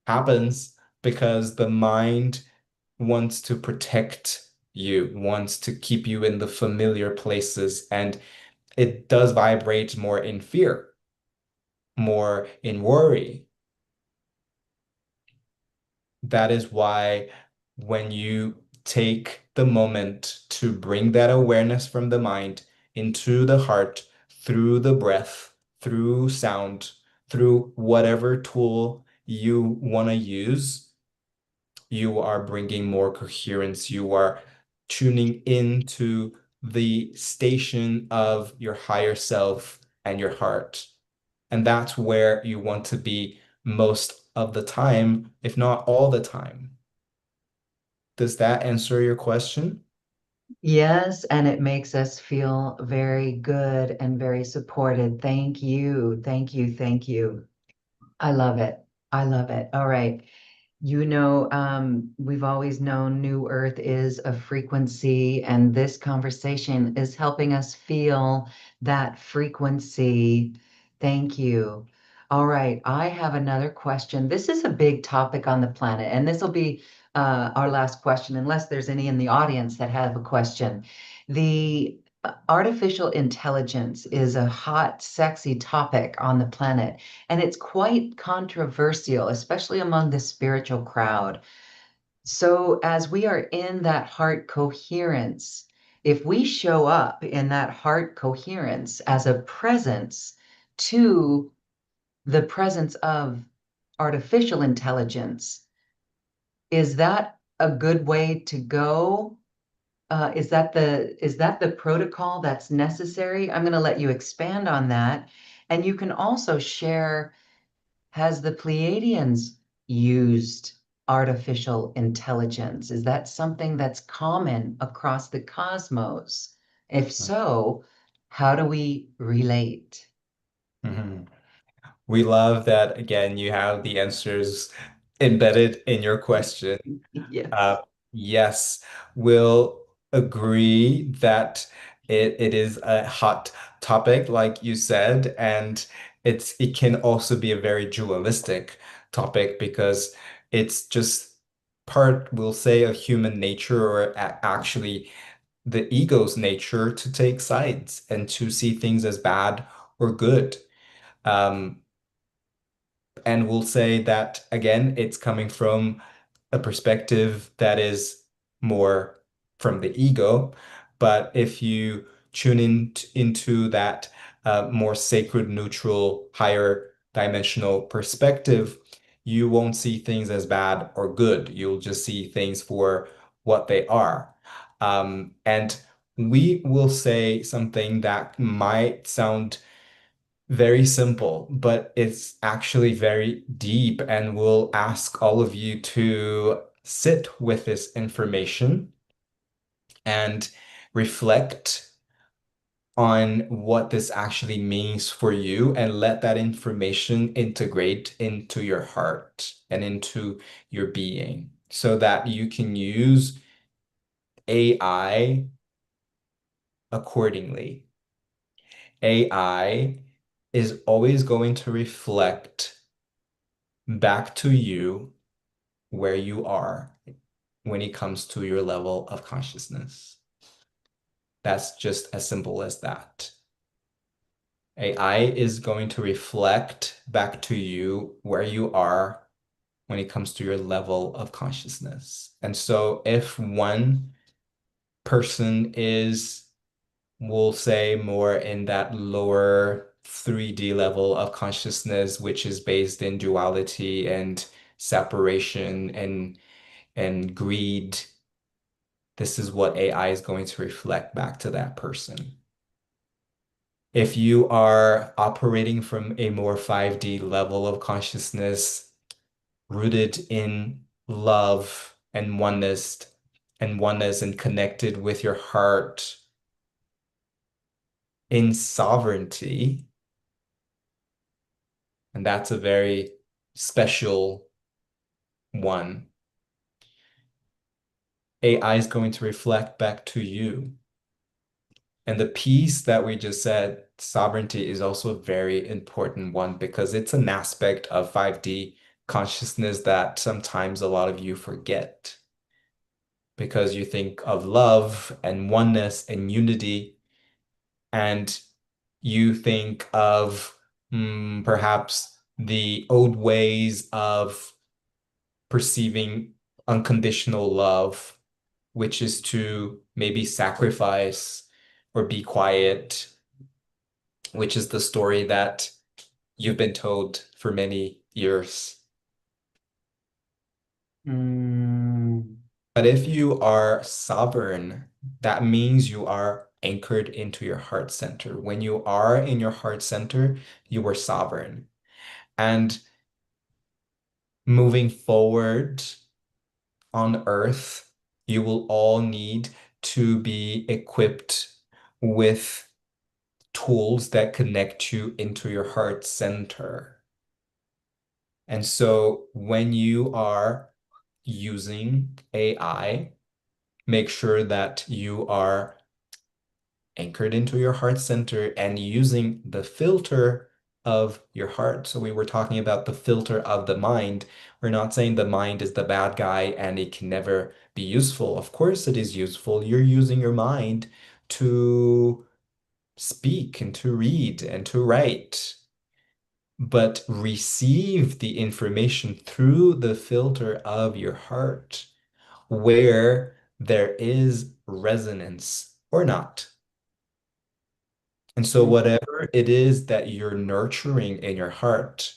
[SPEAKER 2] happens because the mind wants to protect you, wants to keep you in the familiar places, and it does vibrate more in fear, more in worry. That is why when you take the moment to bring that awareness from the mind into the heart through the breath, through sound, through whatever tool you want to use, you are bringing more coherence. You are tuning into the station of your higher self and your heart. And that's where you want to be most of the time, if not all the time. Does that answer your question?
[SPEAKER 1] Yes, and it makes us feel very good and very supported. Thank you. Thank you. Thank you. I love it. I love it. All right. We've always known New Earth is a frequency, and this conversation is helping us feel that frequency. Thank you. All right, I have another question. This is a big topic on the planet, and this will be our last question, unless there's any in the audience that have a question. The artificial intelligence is a hot, sexy topic on the planet. And it's quite controversial, especially among the spiritual crowd. So, as we are in that heart coherence, if we show up in that heart coherence as a presence to the presence of artificial intelligence, is that a good way to go? Is that the protocol that's necessary? I'm going to let you expand on that. And you can also share, has the Pleiadians used artificial intelligence? Is that something that's common across the cosmos? If so, How do we relate?
[SPEAKER 2] Mhm. We love that again, you have the answers embedded in your question.
[SPEAKER 1] Yes.
[SPEAKER 2] Uh, yes, we'll agree that it is a hot topic, like you said, and it can also be a very dualistic topic because it's just part, we'll say, of human nature or actually the ego's nature to take sides and to see things as bad or good. Um, and we'll say that again, it's coming from a perspective that is more from the ego. But if you tune into that more sacred, neutral, higher dimensional perspective, you won't see things as bad or good. You'll just see things for what they are. And we will say something that might sound very simple, but it's actually very deep, and we'll ask all of you to sit with this information and reflect on what this actually means for you and let that information integrate into your heart and into your being so that you can use AI accordingly. AI is always going to reflect back to you where you are when it comes to your level of consciousness. That's just as simple as that. AI is going to reflect back to you where you are when it comes to your level of consciousness. And so if one person is, we'll say, more in that lower 3D level of consciousness, which is based in duality and separation and greed, this is what AI is going to reflect back to that person. If you are operating from a more 5D level of consciousness, rooted in love and oneness and connected with your heart in sovereignty, and that's a very special one. AI is going to reflect back to you. And the piece that we just said, sovereignty, is also a very important one because it's an aspect of 5D consciousness that sometimes a lot of you forget because you think of love and oneness and unity, and you think of perhaps the old ways of perceiving unconditional love, which is to maybe sacrifice or be quiet, which is the story that you've been told for many years.
[SPEAKER 1] Mm,
[SPEAKER 2] But if you are sovereign, that means you are anchored into your heart center. When you are in your heart center, you are sovereign. And moving forward on earth, you will all need to be equipped with tools that connect you into your heart center. And so when you are using AI, make sure that you are anchored into your heart center and using the filter of your heart. So we were talking about the filter of the mind. We're not saying the mind is the bad guy and it can never be useful. Of course it is useful. You're using your mind to speak and to read and to write, but receive the information through the filter of your heart where there is resonance or not. And so,
[SPEAKER 1] mm,
[SPEAKER 2] whatever it is that you're nurturing in your heart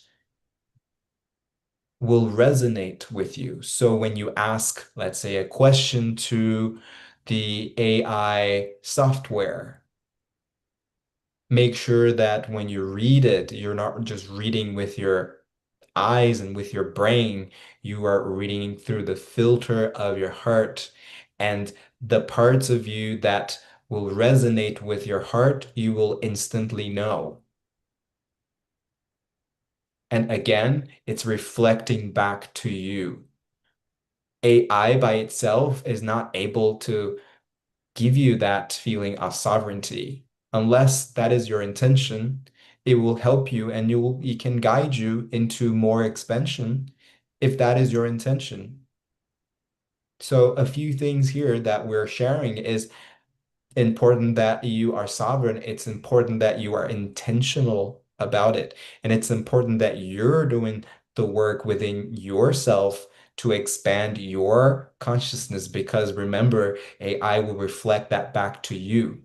[SPEAKER 2] will resonate with you. So, when you ask, let's say, a question to the AI software, make sure that when you read it, you're not just reading with your eyes and with your brain, you are reading through the filter of your heart and the parts of you that will resonate with your heart, you will instantly know. And again, it's reflecting back to you. AI by itself is not able to give you that feeling of sovereignty. Unless that is your intention, it will help you and it can guide you into more expansion if that is your intention. So a few things here that we're sharing is important that you are sovereign. It's important that you are intentional about it. And it's important that you're doing the work within yourself to expand your consciousness because remember, AI will reflect that back to you.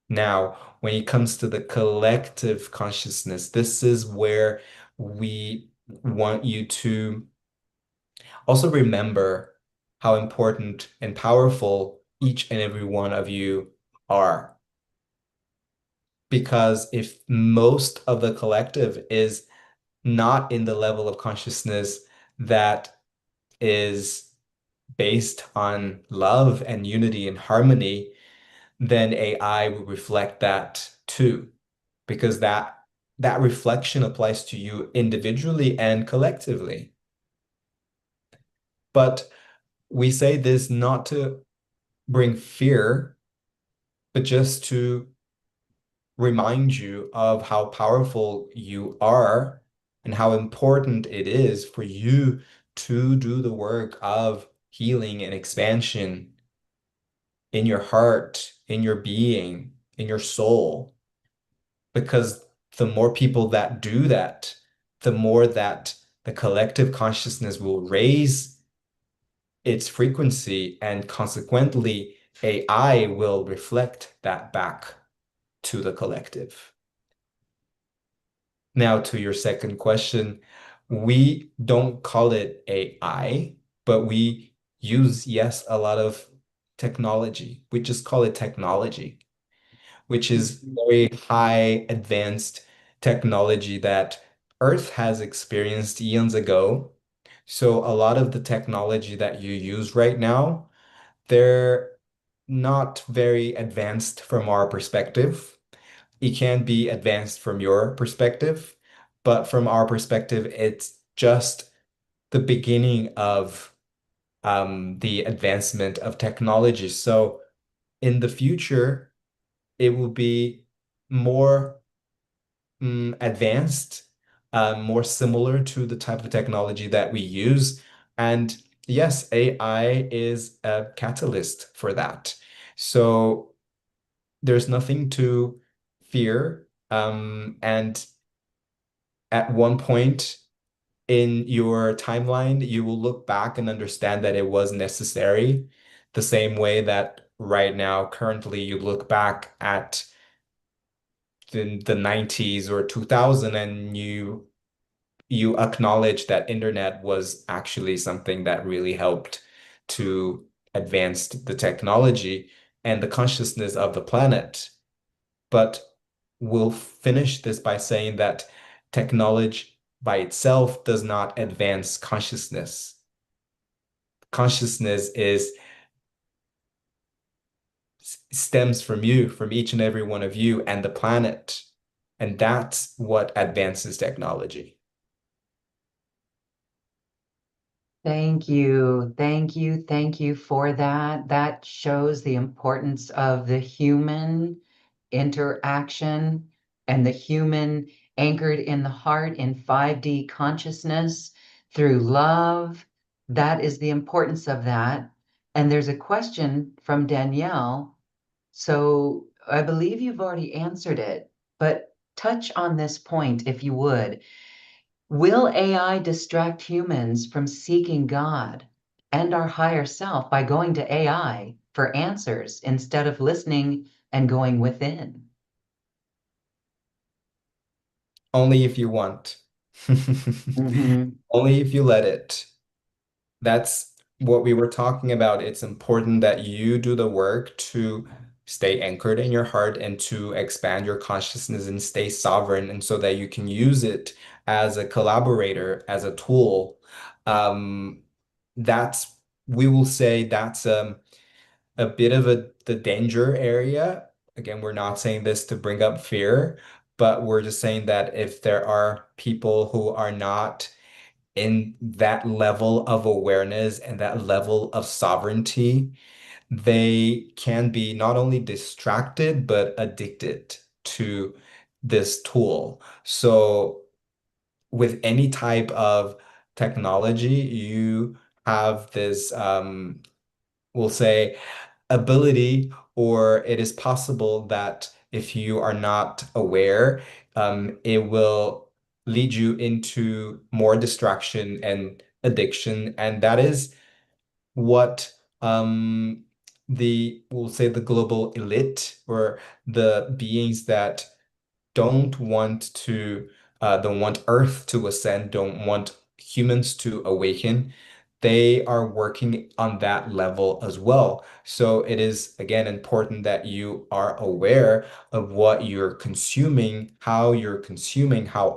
[SPEAKER 2] Now, when it comes to the collective consciousness, this is where we want you to also remember how important and powerful each and every one of you are. Because if most of the collective is not in the level of consciousness that is based on love and unity and harmony, then AI will reflect that too, because that reflection applies to you individually and collectively. But we say this not to bring fear, but just to remind you of how powerful you are and how important it is for you to do the work of healing and expansion in your heart, in your being, in your soul. Because the more people that do that, the more that the collective consciousness will raise its frequency, and consequently, AI will reflect that back to the collective. Now, to your second question, we don't call it AI, but we use, yes, a lot of technology. We just call it technology, which is very high advanced technology that Earth has experienced eons ago. So a lot of the technology that you use right now, they're not very advanced from our perspective. It can be advanced from your perspective, but from our perspective, it's just the beginning of the advancement of technology. So in the future, it will be more advanced, more similar to the type of technology that we use. And yes, AI is a catalyst for that. So there's nothing to fear. And at one point in your timeline, you will look back and understand that it was necessary, the same way that right now, currently, you look back at the 90s or 2000 and you acknowledge that internet was actually something that really helped to advance the technology and the consciousness of the planet. But we'll finish this by saying that technology by itself does not advance consciousness. Consciousness is stems from you, from each and every one of you and the planet. And that's what advances technology.
[SPEAKER 1] Thank you. Thank you. Thank you for that. That shows the importance of the human interaction and the human anchored in the heart in 5D consciousness through love. That is the importance of that. And there's a question from Danielle. So I believe you've already answered it, but touch on this point if you would. Will AI distract humans from seeking God and our higher self by going to AI for answers instead of listening and going within?
[SPEAKER 2] Only if you want.
[SPEAKER 1] Hmm.
[SPEAKER 2] Only if you let it. That's what we were talking about. It's important that you do the work to stay anchored in your heart and to expand your consciousness and stay sovereign, and so that you can use it as a collaborator, as a tool. Um, that's, we will say that's a bit of the danger area. Again, we're not saying this to bring up fear, but we're just saying that if there are people who are not in that level of awareness and that level of sovereignty, they can be not only distracted, but addicted to this tool. So with any type of technology, you have this, we'll say, ability, or it is possible that if you are not aware, it will lead you into more distraction and addiction. And that is what we'll say the global elite, or the beings that don't want Earth to ascend, don't want humans to awaken. They are working on that level as well. So it is, again, important that you are aware of what you're consuming, how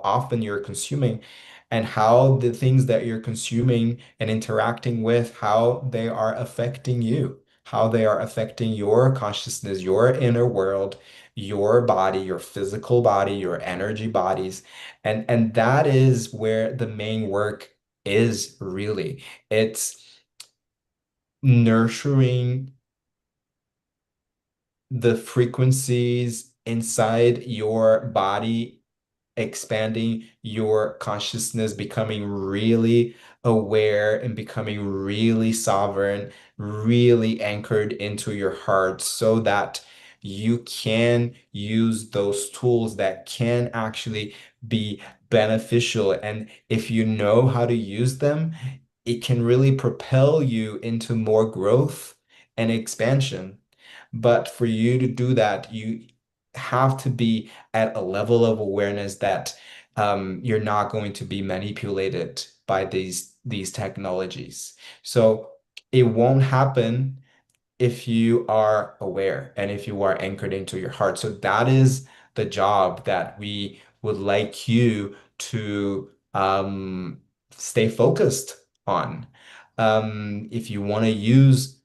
[SPEAKER 2] often you're consuming, and how the things that you're consuming and interacting with, how they are affecting you, how they are affecting your consciousness, your inner world, your body, your physical body, your energy bodies. And that is where the main work is really. It's nurturing the frequencies inside your body, expanding your consciousness, becoming really aware and becoming really sovereign, really anchored into your heart so that you can use those tools that can actually be beneficial. And if you know how to use them, it can really propel you into more growth and expansion. But for you to do that, you have to be at a level of awareness that you're not going to be manipulated by these technologies. So it won't happen if you are aware and if you are anchored into your heart. So that is the job that we would like you to stay focused on. If you want to use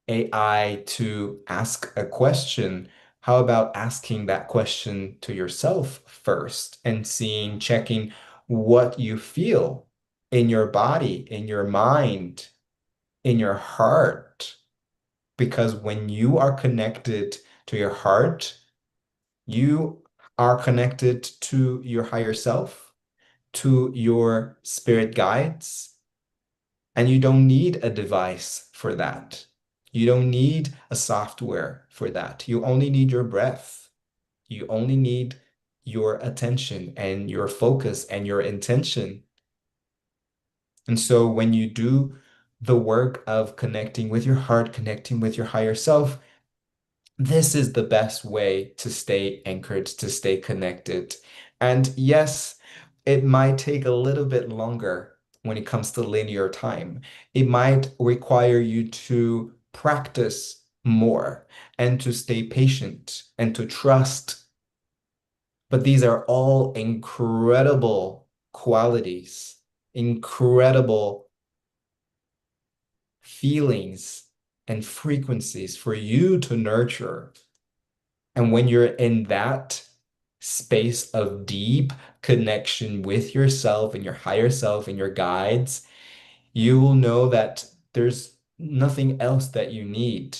[SPEAKER 2] AI to ask a question, how about asking that question to yourself first and checking what you feel in your body, in your mind, in your heart? Because when you are connected to your heart, you are connected to your higher self, to your spirit guides, and you don't need a device for that. You don't need a software for that. You only need your breath. You only need your attention and your focus and your intention. And so when you do the work of connecting with your heart, connecting with your higher self, this is the best way to stay anchored, to stay connected. And yes, it might take a little bit longer when it comes to linear time. It might require you to practice more and to stay patient and to trust. But these are all incredible qualities, incredible feelings and frequencies for you to nurture. And when you're in that space of deep connection with yourself and your higher self and your guides, you will know that there's nothing else that you need.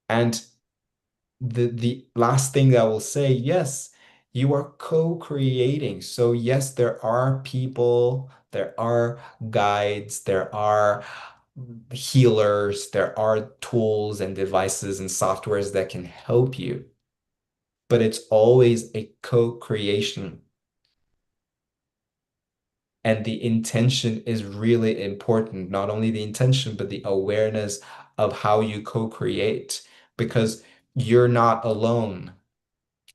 [SPEAKER 2] And the last thing that I will say, yes, you are co-creating. So yes, there are people, there are guides, there are healers, there are tools and devices and softwares that can help you, but it's always a co-creation. And the intention is really important. Not only the intention, but the awareness of how you co-create, because you're not alone.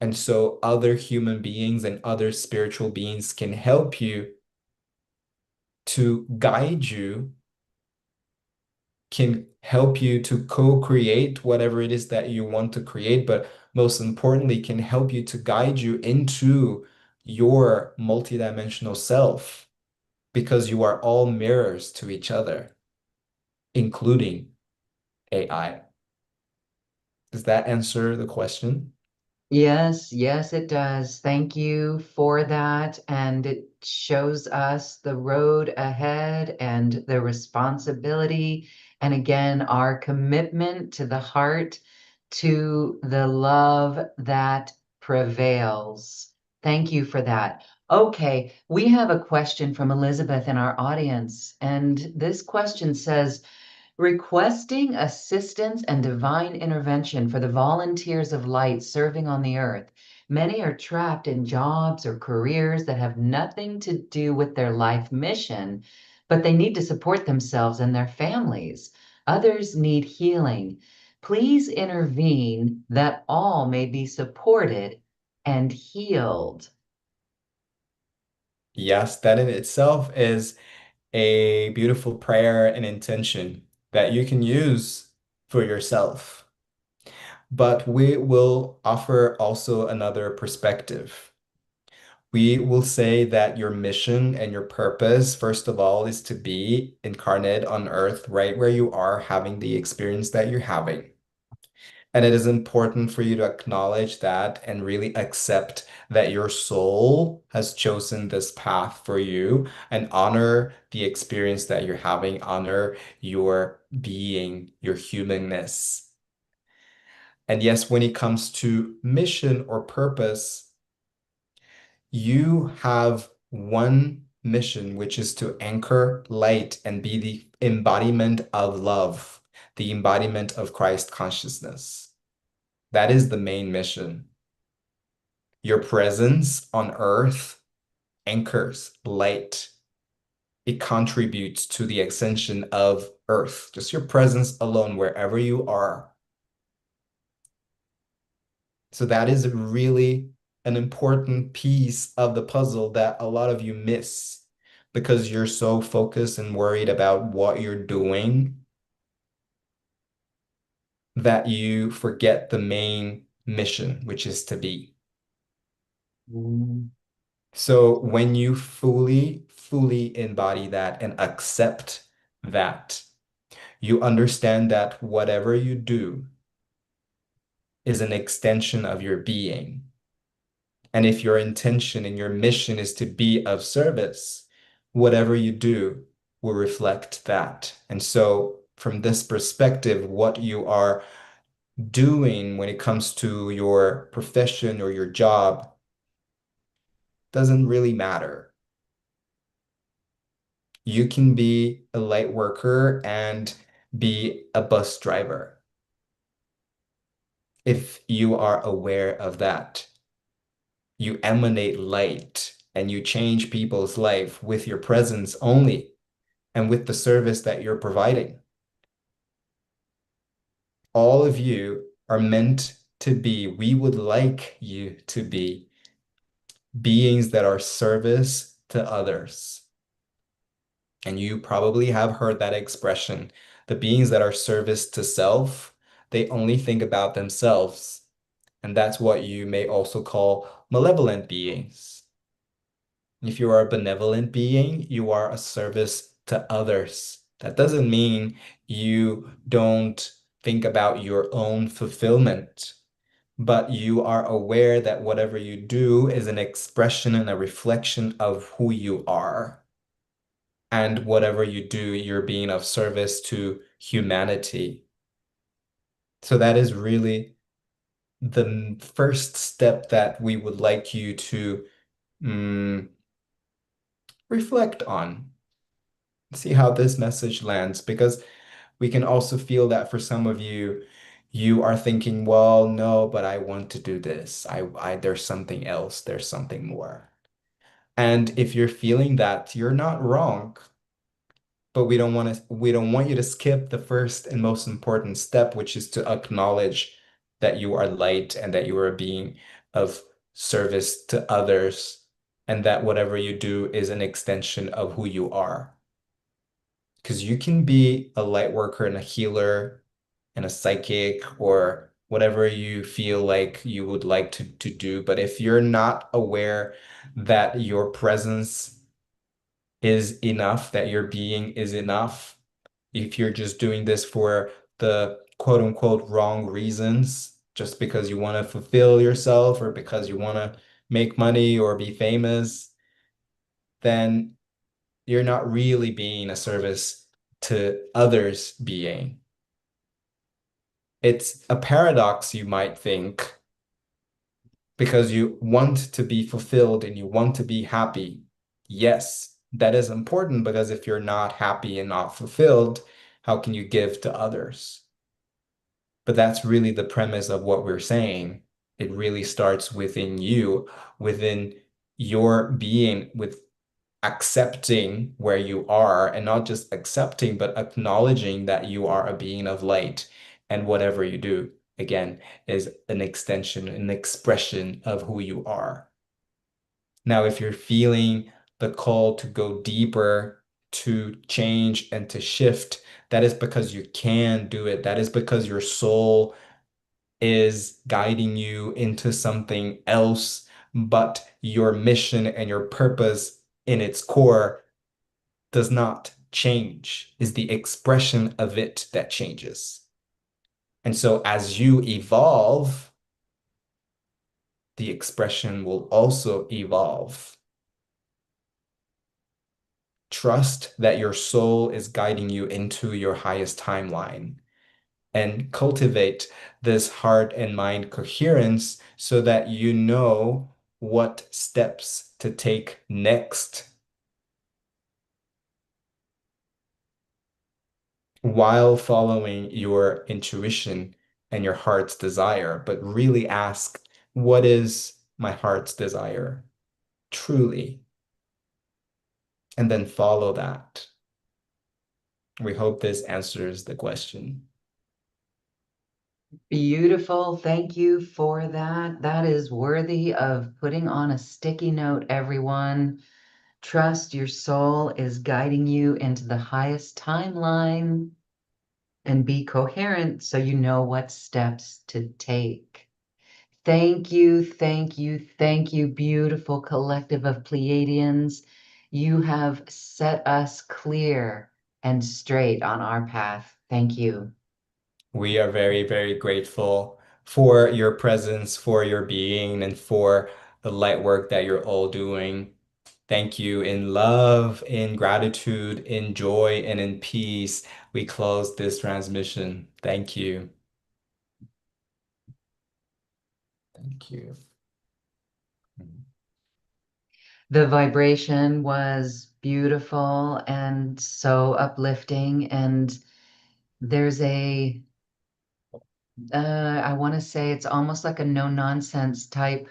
[SPEAKER 2] And so other human beings and other spiritual beings can help you, to guide you, can help you to co-create whatever it is that you want to create, but most importantly, can help you to guide you into your multidimensional self, because you are all mirrors to each other, including AI. Does that answer the question?
[SPEAKER 1] Yes, yes, it does. Thank you for that. And it shows us the road ahead and the responsibility. And again, our commitment to the heart, to the love that prevails. Thank you for that. Okay, we have a question from Elizabeth in our audience. And this question says, requesting assistance and divine intervention for the volunteers of light serving on the earth. Many are trapped in jobs or careers that have nothing to do with their life mission, but they need to support themselves and their families. Others need healing. Please intervene that all may be supported and healed.
[SPEAKER 2] Yes, that in itself is a beautiful prayer and intention that you can use for yourself. But we will offer also another perspective. We will say that your mission and your purpose, first of all, is to be incarnate on earth right where you are, having the experience that you're having. And it is important for you to acknowledge that and really accept that your soul has chosen this path for you and honor the experience that you're having, honor your being, your humanness. And yes, when it comes to mission or purpose, you have one mission, which is to anchor light and be the embodiment of love, the embodiment of Christ consciousness. That is the main mission. Your presence on earth anchors light. It contributes to the ascension of earth. Just your presence alone, wherever you are. So that is really an important piece of the puzzle that a lot of you miss because you're so focused and worried about what you're doing that you forget the main mission, which is to be.
[SPEAKER 1] Mm.
[SPEAKER 2] So when you fully embody that and accept that, you understand that whatever you do is an extension of your being. And if your intention and your mission is to be of service, whatever you do will reflect that. And so, from this perspective, what you are doing when it comes to your profession or your job doesn't really matter. You can be a light worker and be a bus driver if you are aware of that. You emanate light and you change people's life with your presence only and with the service that you're providing. All of you are meant to be, we would like you to be beings that are service to others. And you probably have heard that expression. The beings that are service to self, they only think about themselves. And that's what you may also call malevolent beings. If you are a benevolent being, you are a service to others. That doesn't mean you don't think about your own fulfillment, but you are aware that whatever you do is an expression and a reflection of who you are. And whatever you do, you're being of service to humanity. So that is really the first step that we would like you to mm, reflect on. See how this message lands, because we can also feel that for some of you, you are thinking, well, no, but I want to do this. There's something else, there's something more. And if you're feeling that, you're not wrong. But we don't want you to skip the first and most important step, which is to acknowledge that you are light and that you are a being of service to others, and that whatever you do is an extension of who you are. Because you can be a light worker and a healer and a psychic or whatever you feel like you would like to do. But if you're not aware that your presence is enough, that your being is enough, if you're just doing this for the quote unquote wrong reasons, just because you want to fulfill yourself or because you want to make money or be famous, then you're not really being a service to others being. It's a paradox, you might think, because you want to be fulfilled and you want to be happy. Yes, that is important because if you're not happy and not fulfilled, how can you give to others? But that's really the premise of what we're saying. It really starts within you, within your being, with accepting where you are, and not just accepting, but acknowledging that you are a being of light. And whatever you do, again, is an extension, an expression of who you are. Now, if you're feeling the call to go deeper, to change and to shift, that is because you can do it. That is because your soul is guiding you into something else, but your mission and your purpose in its core does not change, is the expression of it that changes. And so as you evolve, the expression will also evolve. Trust that your soul is guiding you into your highest timeline and cultivate this heart and mind coherence so that you know what steps to take next while following your intuition and your heart's desire. But really ask, what is my heart's desire truly? And then follow that. We hope this answers the question.
[SPEAKER 1] Beautiful. Thank you for that. That is worthy of putting on a sticky note, everyone. Trust your soul is guiding you into the highest timeline and be coherent so you know what steps to take. Thank you, thank you, thank you, beautiful collective of Pleiadians. You have set us clear and straight on our path. Thank you.
[SPEAKER 2] We are very, very grateful for your presence, for your being, and for the light work that you're all doing. Thank you in love, in gratitude, in joy, and in peace. We close this transmission. Thank you. Thank you.
[SPEAKER 1] The vibration was beautiful and so uplifting. And there's I want to say it's almost like a no nonsense type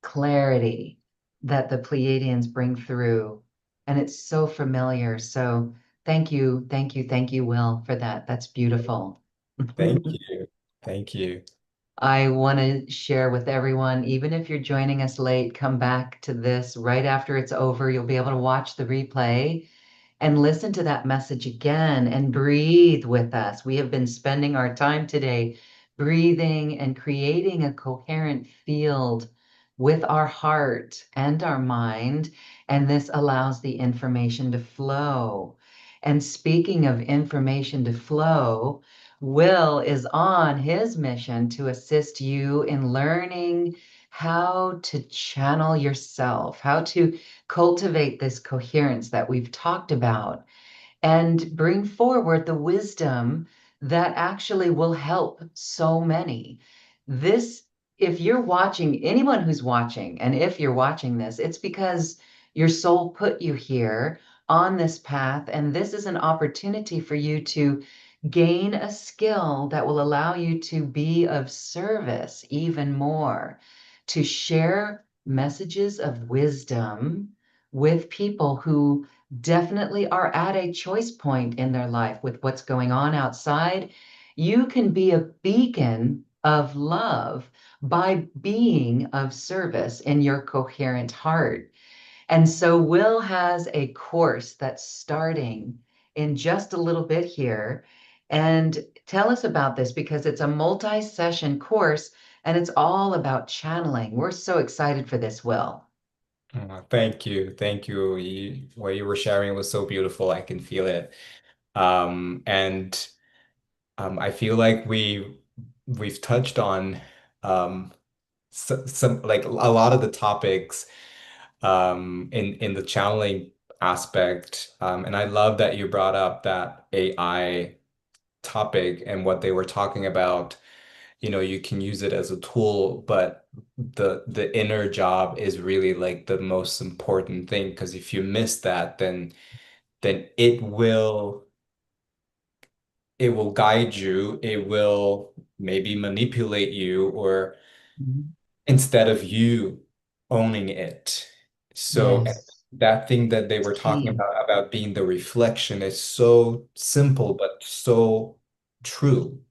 [SPEAKER 1] clarity that the Pleiadians bring through. And it's so familiar. So thank you, thank you, thank you, Will, for that. That's beautiful.
[SPEAKER 2] Thank you. Thank you.
[SPEAKER 1] I want to share with everyone, even if you're joining us late, come back to this right after it's over. You'll be able to watch the replay and listen to that message again and breathe with us. We have been spending our time today breathing and creating a coherent field with our heart and our mind, and this allows the information to flow. And speaking of information to flow, Will is on his mission to assist you in learning how to channel yourself, how to cultivate this coherence that we've talked about and bring forward the wisdom that actually will help so many. This, if you're watching, anyone who's watching, and if you're watching this, it's because your soul put you here on this path, and this is an opportunity for you to gain a skill that will allow you to be of service even more, to share messages of wisdom with people who definitely are at a choice point in their life with what's going on outside. You can be a beacon of love by being of service in your coherent heart. And so Will has a course that's starting in just a little bit here. And tell us about this because it's a multi-session course and it's all about channeling. We're so excited for this, Will.
[SPEAKER 2] Thank you. Thank you. What you were sharing was so beautiful. I can feel it. And I feel like we've touched on some like a lot of the topics in the channeling aspect. And I love that you brought up that AI topic and what they were talking about. You know, you can use it as a tool, but the inner job is really like the most important thing, because if you miss that, then it will guide you, it will maybe manipulate you, or
[SPEAKER 1] Mhm.
[SPEAKER 2] instead of you owning it. So
[SPEAKER 1] Yes,
[SPEAKER 2] that thing that they
[SPEAKER 1] it's
[SPEAKER 2] were talking
[SPEAKER 1] key.
[SPEAKER 2] about being the reflection is so simple but so true.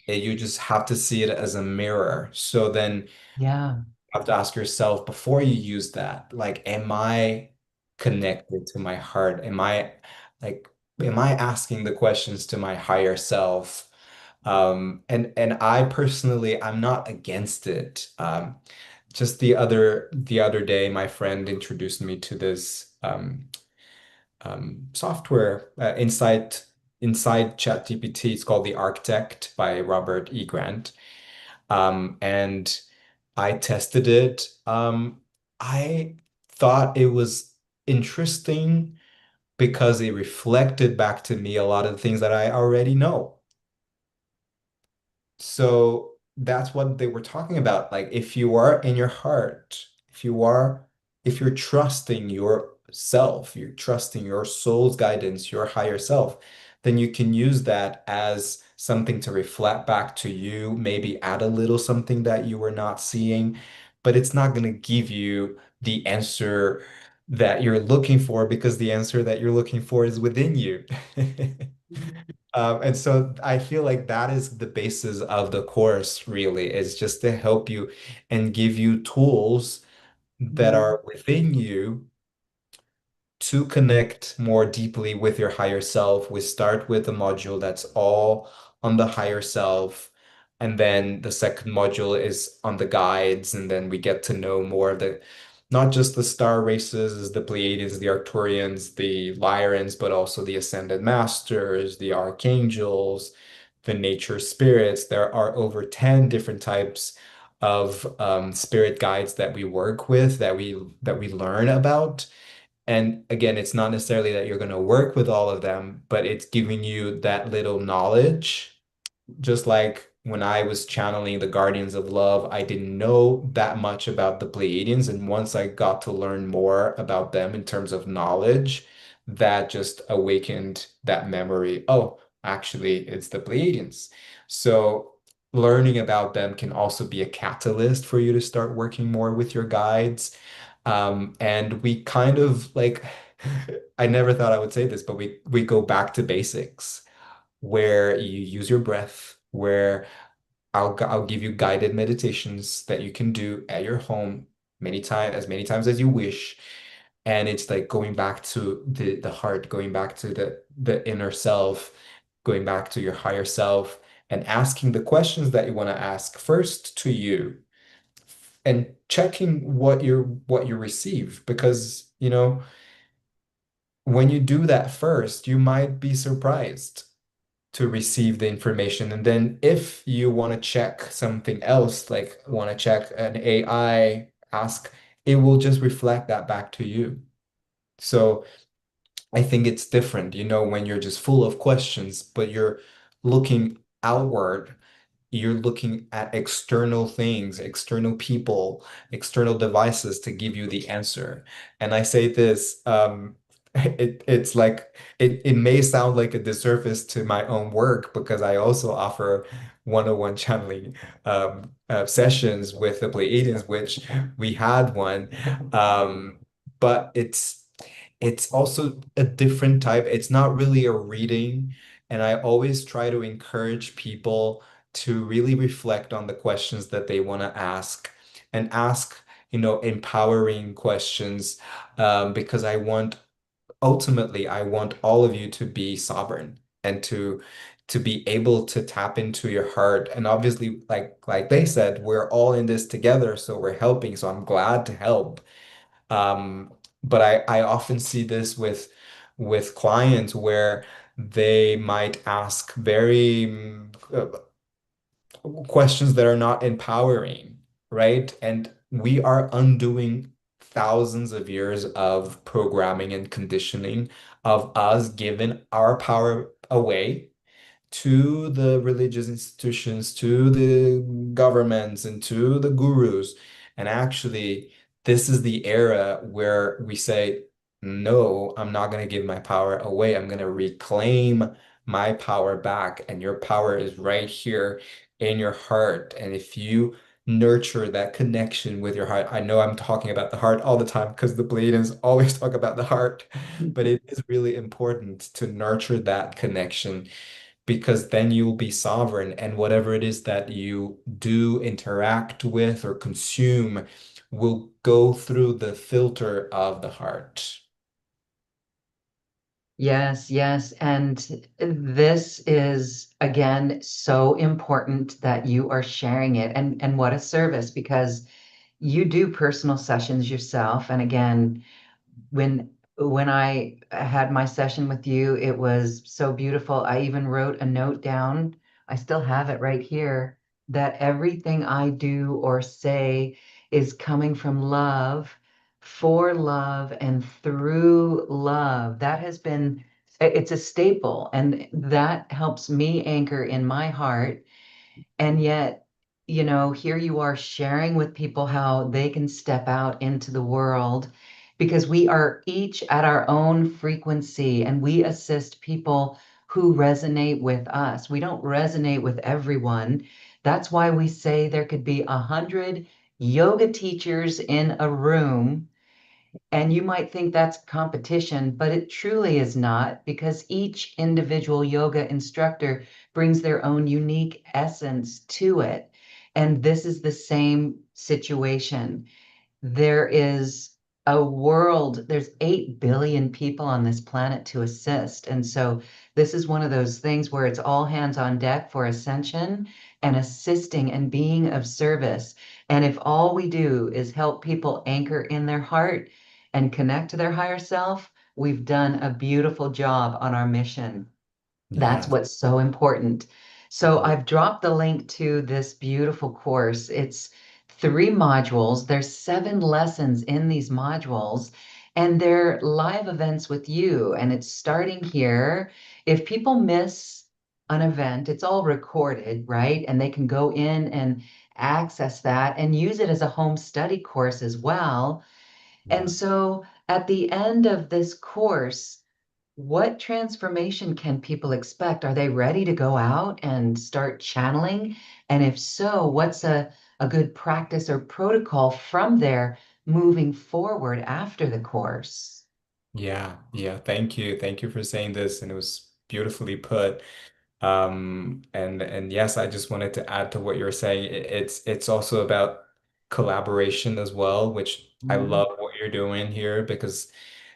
[SPEAKER 2] You just have to see it as a mirror. So then
[SPEAKER 1] Yeah.
[SPEAKER 2] have to ask yourself before you use that, like, am I connected to my heart? Like, am I asking the questions to my higher self? And I personally, I'm not against it. Just the other day, my friend introduced me to this software inside ChatGPT. It's called The Architect by Robert E. Grant. And I tested it. I thought it was interesting because it reflected back to me a lot of the things that I already know. So that's what they were talking about. Like, if you are in your heart, if you're trusting yourself, you're trusting your soul's guidance, your higher self, then you can use that as something to reflect back to you, maybe add a little something that you were not seeing, but it's not going to give you the answer that you're looking for, because the answer that you're looking for is within you. And so I feel like that is the basis of the course, really, is just to help you and give you tools that
[SPEAKER 1] Mhm.
[SPEAKER 2] are within you to connect more deeply with your higher self. We start with a module that's all on the higher self. And then the second module is on the guides. And then we get to know more of not just the star races, the Pleiadians, the Arcturians, the Lyrans, but also the Ascended Masters, the Archangels, the nature spirits. There are over 10 different types of spirit guides that we work with, that we learn about. And again, it's not necessarily that you're going to work with all of them, but it's giving you that little knowledge. Just like when I was channeling the Guardians of Love, I didn't know that much about the Pleiadians. And once I got to learn more about them in terms of knowledge, that just awakened that memory. Oh, actually, it's the Pleiadians. So learning about them can also be a catalyst for you to start working more with your guides. And we kind of like, I never thought I would say this, but we go back to basics, where you use your breath, where I'll give you guided meditations that you can do at your home as many times as you wish. And it's like going back to the heart, going back to the inner self, going back to your higher self, and asking the questions that you want to ask first to you, and checking what you receive, because when you do that first, you might be surprised to receive the information. And then if you want to check something else, like want to check an AI ask, it will just reflect that back to you. So I think it's different, when you're just full of questions, but you're looking outward, you're looking at external things, external people, external devices to give you the answer. And I say this, it's like it may sound like a disservice to my own work, because I also offer one-on-one channeling sessions with the Pleiadians, which we had one. But it's also a different type. It's not really a reading. And I always try to encourage people to really reflect on the questions that they want to ask, and ask, empowering questions, because ultimately, I want all of you to be sovereign, and to be able to tap into your heart. And obviously, like they said, we're all in this together, so we're helping. So I'm glad to help. But I often see this with clients, where they might ask very questions that are not empowering, right? And we are undoing thousands of years of programming and conditioning of us giving our power away to the religious institutions, to the governments, and to the gurus. And actually, this is the era where we say, no, I'm not going to give my power away. I'm going to reclaim my power back. And your power is right here in your heart. And if you nurture that connection with your heart, I know I'm talking about the heart all the time because the Pleiadians always talk about the heart, but it is really important to nurture that connection because then you will be sovereign and whatever it is that you do interact with or consume will go through the filter of the heart.
[SPEAKER 1] Yes, yes. And this is, again, so important that you are sharing it. And what a service, because you do personal sessions yourself. And again, when I had my session with you, it was so beautiful. I even wrote a note down. I still have it right here that everything I do or say is coming from love, for love, and through love. That has been, it's a staple, and that helps me anchor in my heart. And yet, here you are sharing with people how they can step out into the world because we are each at our own frequency and we assist people who resonate with us. We don't resonate with everyone. That's why we say there could be 100 yoga teachers in a room and you might think that's competition, but it truly is not because each individual yoga instructor brings their own unique essence to it. And this is the same situation. There is a world, there's 8 billion people on this planet to assist. And so this is one of those things where it's all hands on deck for ascension and assisting and being of service. And if all we do is help people anchor in their heart and connect to their higher self, we've done a beautiful job on our mission. That's
[SPEAKER 2] Yeah.
[SPEAKER 1] what's so important. So I've dropped the link to this beautiful course. It's 3 modules. There's 7 lessons in these modules, and they're live events with you. And it's starting here. If people miss an event, it's all recorded, right? And they can go in and access that and use it as a home study course as well. And
[SPEAKER 2] Yeah.
[SPEAKER 1] so at the end of this course, what transformation can people expect? Are they ready to go out and start channeling? And if so, what's a good practice or protocol from there moving forward after the course?
[SPEAKER 2] Yeah. Yeah. Thank you. Thank you for saying this. And it was beautifully put. And yes, I just wanted to add to what you're saying. It's also about collaboration as well, which I
[SPEAKER 1] Mm.
[SPEAKER 2] love what you're doing here because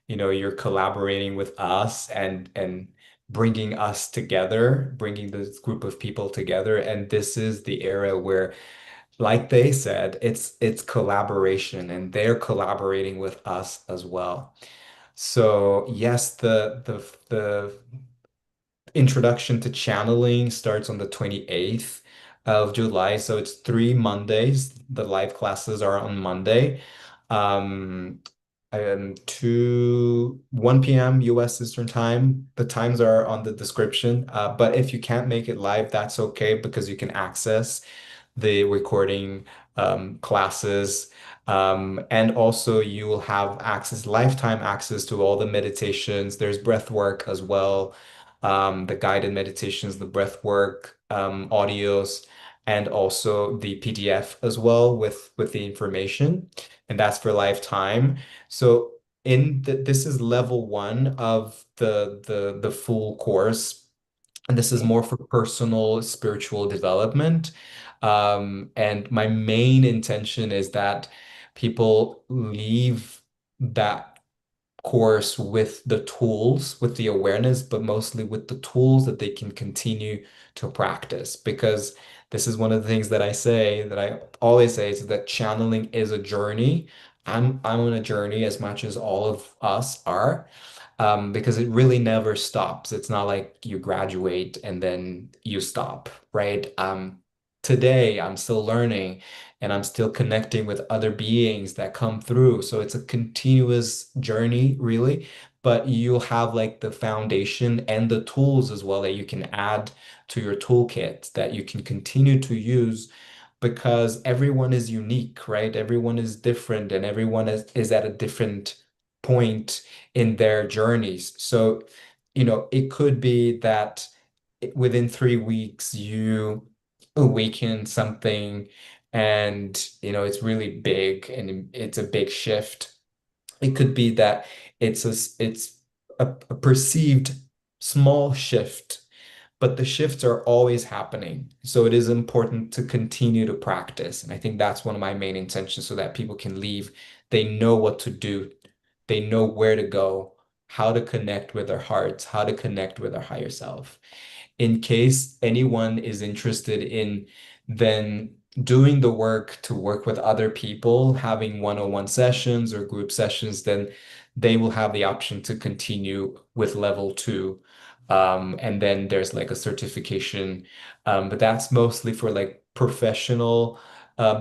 [SPEAKER 2] you're collaborating with us and bringing us together, bringing this group of people together. And this is the era where, like they said, it's collaboration, and they're collaborating with us as well. So yes, the introduction to channeling starts on the 28th of July. So it's 3 Mondays. The live classes are on Monday. Um, 1 p.m. US Eastern Time. The times are on the description. But if you can't make it live, that's okay because you can access the recording classes. And also you will have access, lifetime access to all the meditations. There's breath work as well, the guided meditations, the breath work, audios, and also the PDF as well with the information. And that's for lifetime. So this is level one of the full course. And this is
[SPEAKER 1] Okay.
[SPEAKER 2] more for personal spiritual development. And my main intention is that people leave that course with the tools, with the awareness, but mostly with the tools that they can continue to practice. Because this is one of the things that I say, that I always say, is that channeling is a journey. I'm on a journey as much as all of us are. because it really never stops. It's not like you graduate and then you stop, right? Today, I'm still learning and I'm still connecting with other beings that come through. So it's a continuous journey, really. But you'll have like the foundation and the tools as well that you can add to your toolkit that you can continue to use because everyone is unique, right? Everyone is different and everyone is at a different point in their journeys. So, it could be that within 3 weeks you awaken something and, it's really big and it's a big shift. It could be that it's a perceived small shift, but the shifts are always happening. So it is important to continue to practice. And I think that's one of my main intentions so that people can leave. They know what to do, they know where to go, how to connect with their hearts, how to connect with their higher self. In case anyone is interested in then doing the work to work with other people, having one-on-one sessions or group sessions, then they will have the option to continue with level two. And then there's like a certification, but that's mostly for like professional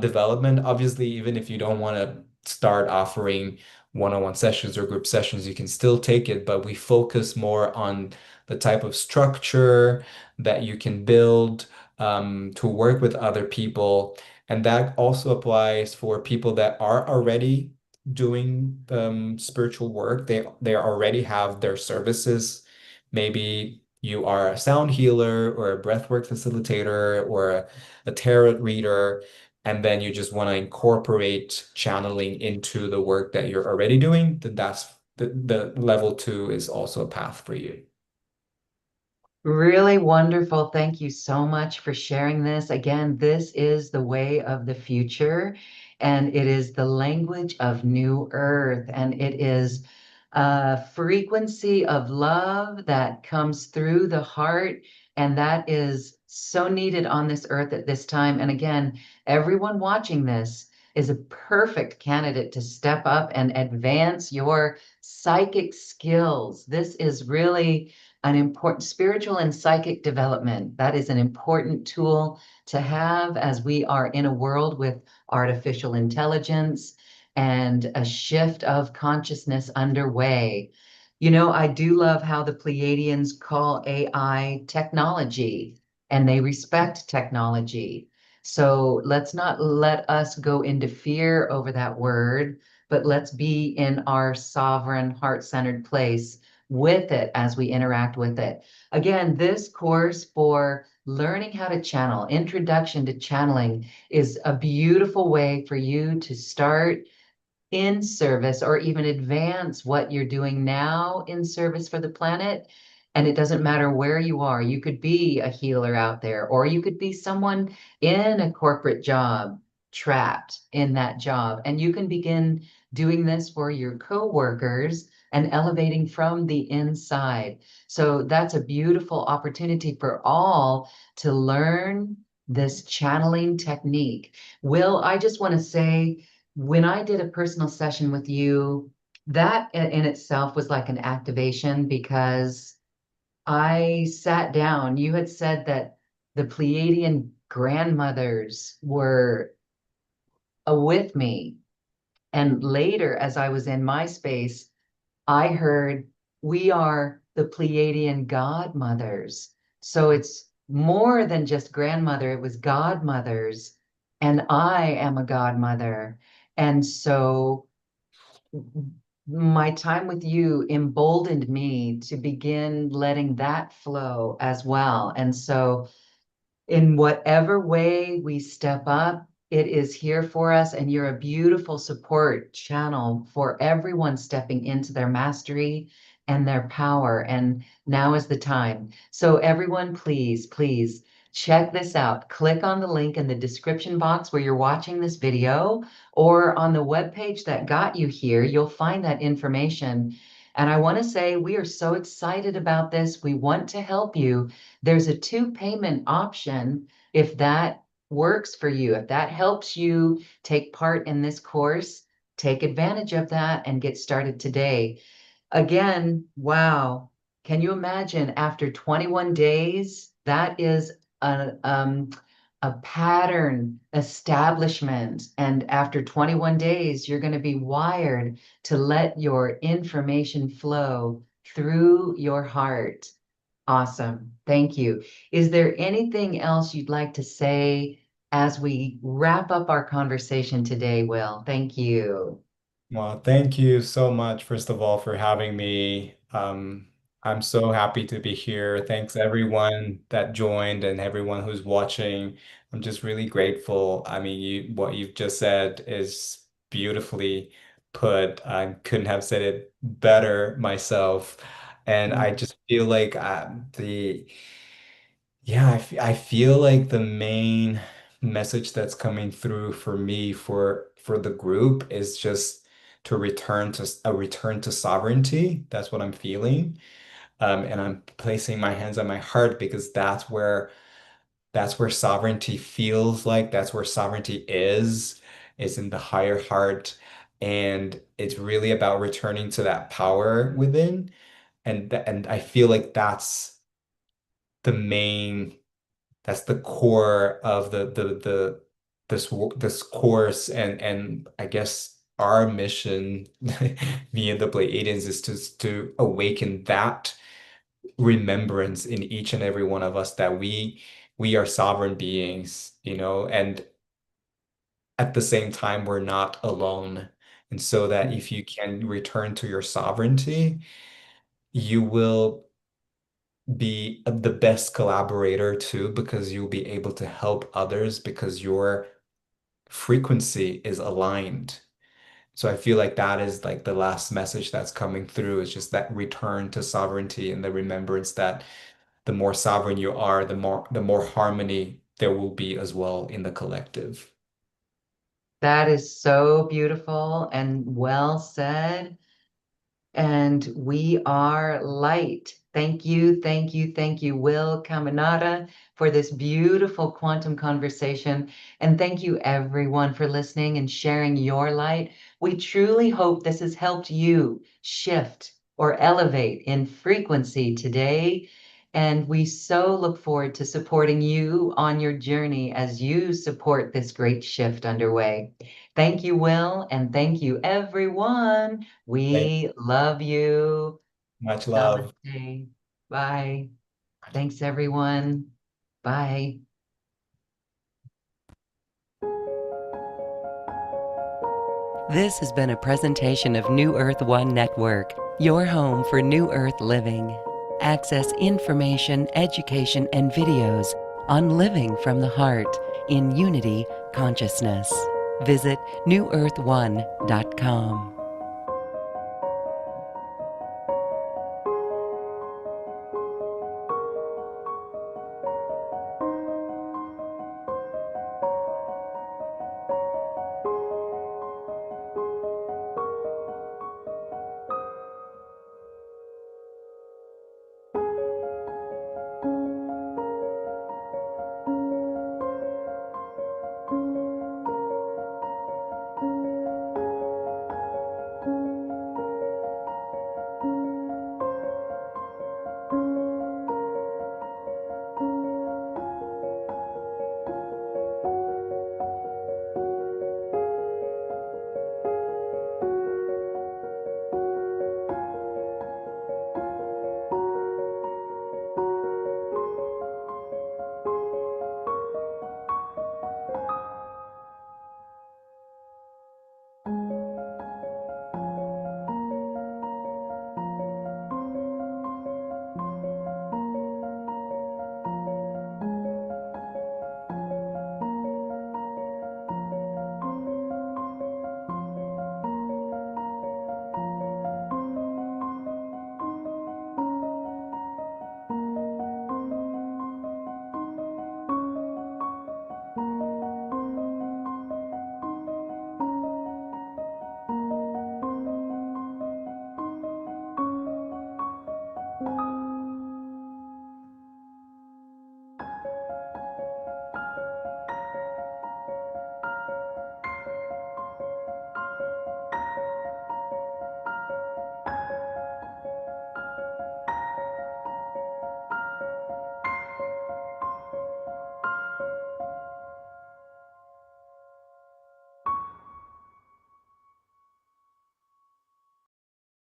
[SPEAKER 2] development. Obviously, even if you don't want to start offering one-on-one sessions or group sessions, you can still take it, but we focus more on the type of structure that you can build to work with other people. And that also applies for people that are already doing spiritual work. They already have their services. Maybe you are a sound healer or a breathwork facilitator or a tarot reader, and then you just want to incorporate channeling into the work that you're already doing, then that's the level two is also a path for you.
[SPEAKER 1] Really wonderful. Thank you so much for sharing this. Again, this is the way of the future, and it is the language of New Earth, and it is a frequency of love that comes through the heart, and that is so needed on this earth at this time. And again, everyone watching this is a perfect candidate to step up and advance your psychic skills. This is really an important spiritual and psychic development. That is an important tool to have as we are in a world with artificial intelligence and a shift of consciousness underway. I do love how the Pleiadians call AI technology and they respect technology. So let's not let us go into fear over that word, but let's be in our sovereign, heart centered place with it as we interact with it. Again, this course for learning how to channel, Introduction to Channeling, is a beautiful way for you to start in service or even advance what you're doing now in service for the planet. And it doesn't matter where you are. You could be a healer out there, or you could be someone in a corporate job, trapped in that job. And you can begin doing this for your coworkers and elevating from the inside. So that's a beautiful opportunity for all to learn this channeling technique. Will, I just want to say, when I did a personal session with you, that in itself was like an activation because I sat down. You had said that the Pleiadian grandmothers were with me. And later, as I was in my space, I heard we are the Pleiadian godmothers. So it's more than just grandmother, it was godmothers. And I am a godmother. And so my time with you emboldened me to begin letting that flow as well. And so in whatever way we step up, it is here for us. And you're a beautiful support channel for everyone stepping into their mastery and their power. And now is the time. So, everyone, please, please check this out. Click on the link in the description box where you're watching this video or on the webpage that got you here. You'll find that information. And I want to say we are so excited about this. We want to help you. There's a two payment option if that works for you. If that helps you take part in this course, take advantage of that and get started today. Again, wow. Can you imagine after 21 days? That is a pattern establishment. And after 21 days, you're going to be wired to let your information flow through your heart. Awesome. Thank you. Is there anything else you'd like to say as we wrap up our conversation today, Will? Thank you.
[SPEAKER 2] Well, thank you so much, first of all, for having me. I'm so happy to be here. Thanks everyone that joined and everyone who's watching. I'm just really grateful. I mean, what you've just said is beautifully put. I couldn't have said it better myself. And I just feel like I feel like the main message that's coming through for me for the group is just to return to a return to sovereignty. That's what I'm feeling. And I'm placing my hands on my heart because that's where sovereignty feels like, that's where sovereignty is in the higher heart. And it's really about returning to that power within. And I feel like the main that's the core of this course, and I guess our mission via the Pleiadians is to awaken that remembrance in each and every one of us that we are sovereign beings, and at the same time we're not alone. And so that if you can return to your sovereignty, you will be the best collaborator too, because you'll be able to help others because your frequency is aligned. So I feel like that is like the last message that's coming through is just that return to sovereignty and the remembrance that the more sovereign you are, the more harmony there will be as well in the collective.
[SPEAKER 1] That is so beautiful and well said. And we are light. Thank you, thank you, thank you, Will Caminada, for this beautiful quantum conversation. And thank you, everyone, for listening and sharing your light. We truly hope this has helped you shift or elevate in frequency today. And we so look forward to supporting you on your journey as you support this great shift underway. Thank you, Will, and thank you, everyone.
[SPEAKER 2] Thank
[SPEAKER 1] We love you.
[SPEAKER 2] you. Much love.
[SPEAKER 1] Namaste. Bye. Thanks, everyone. Bye. This has been a presentation of New Earth One Network, your home for New Earth living. Access information, education, and videos on living from the heart in unity consciousness. Visit newearth1.com.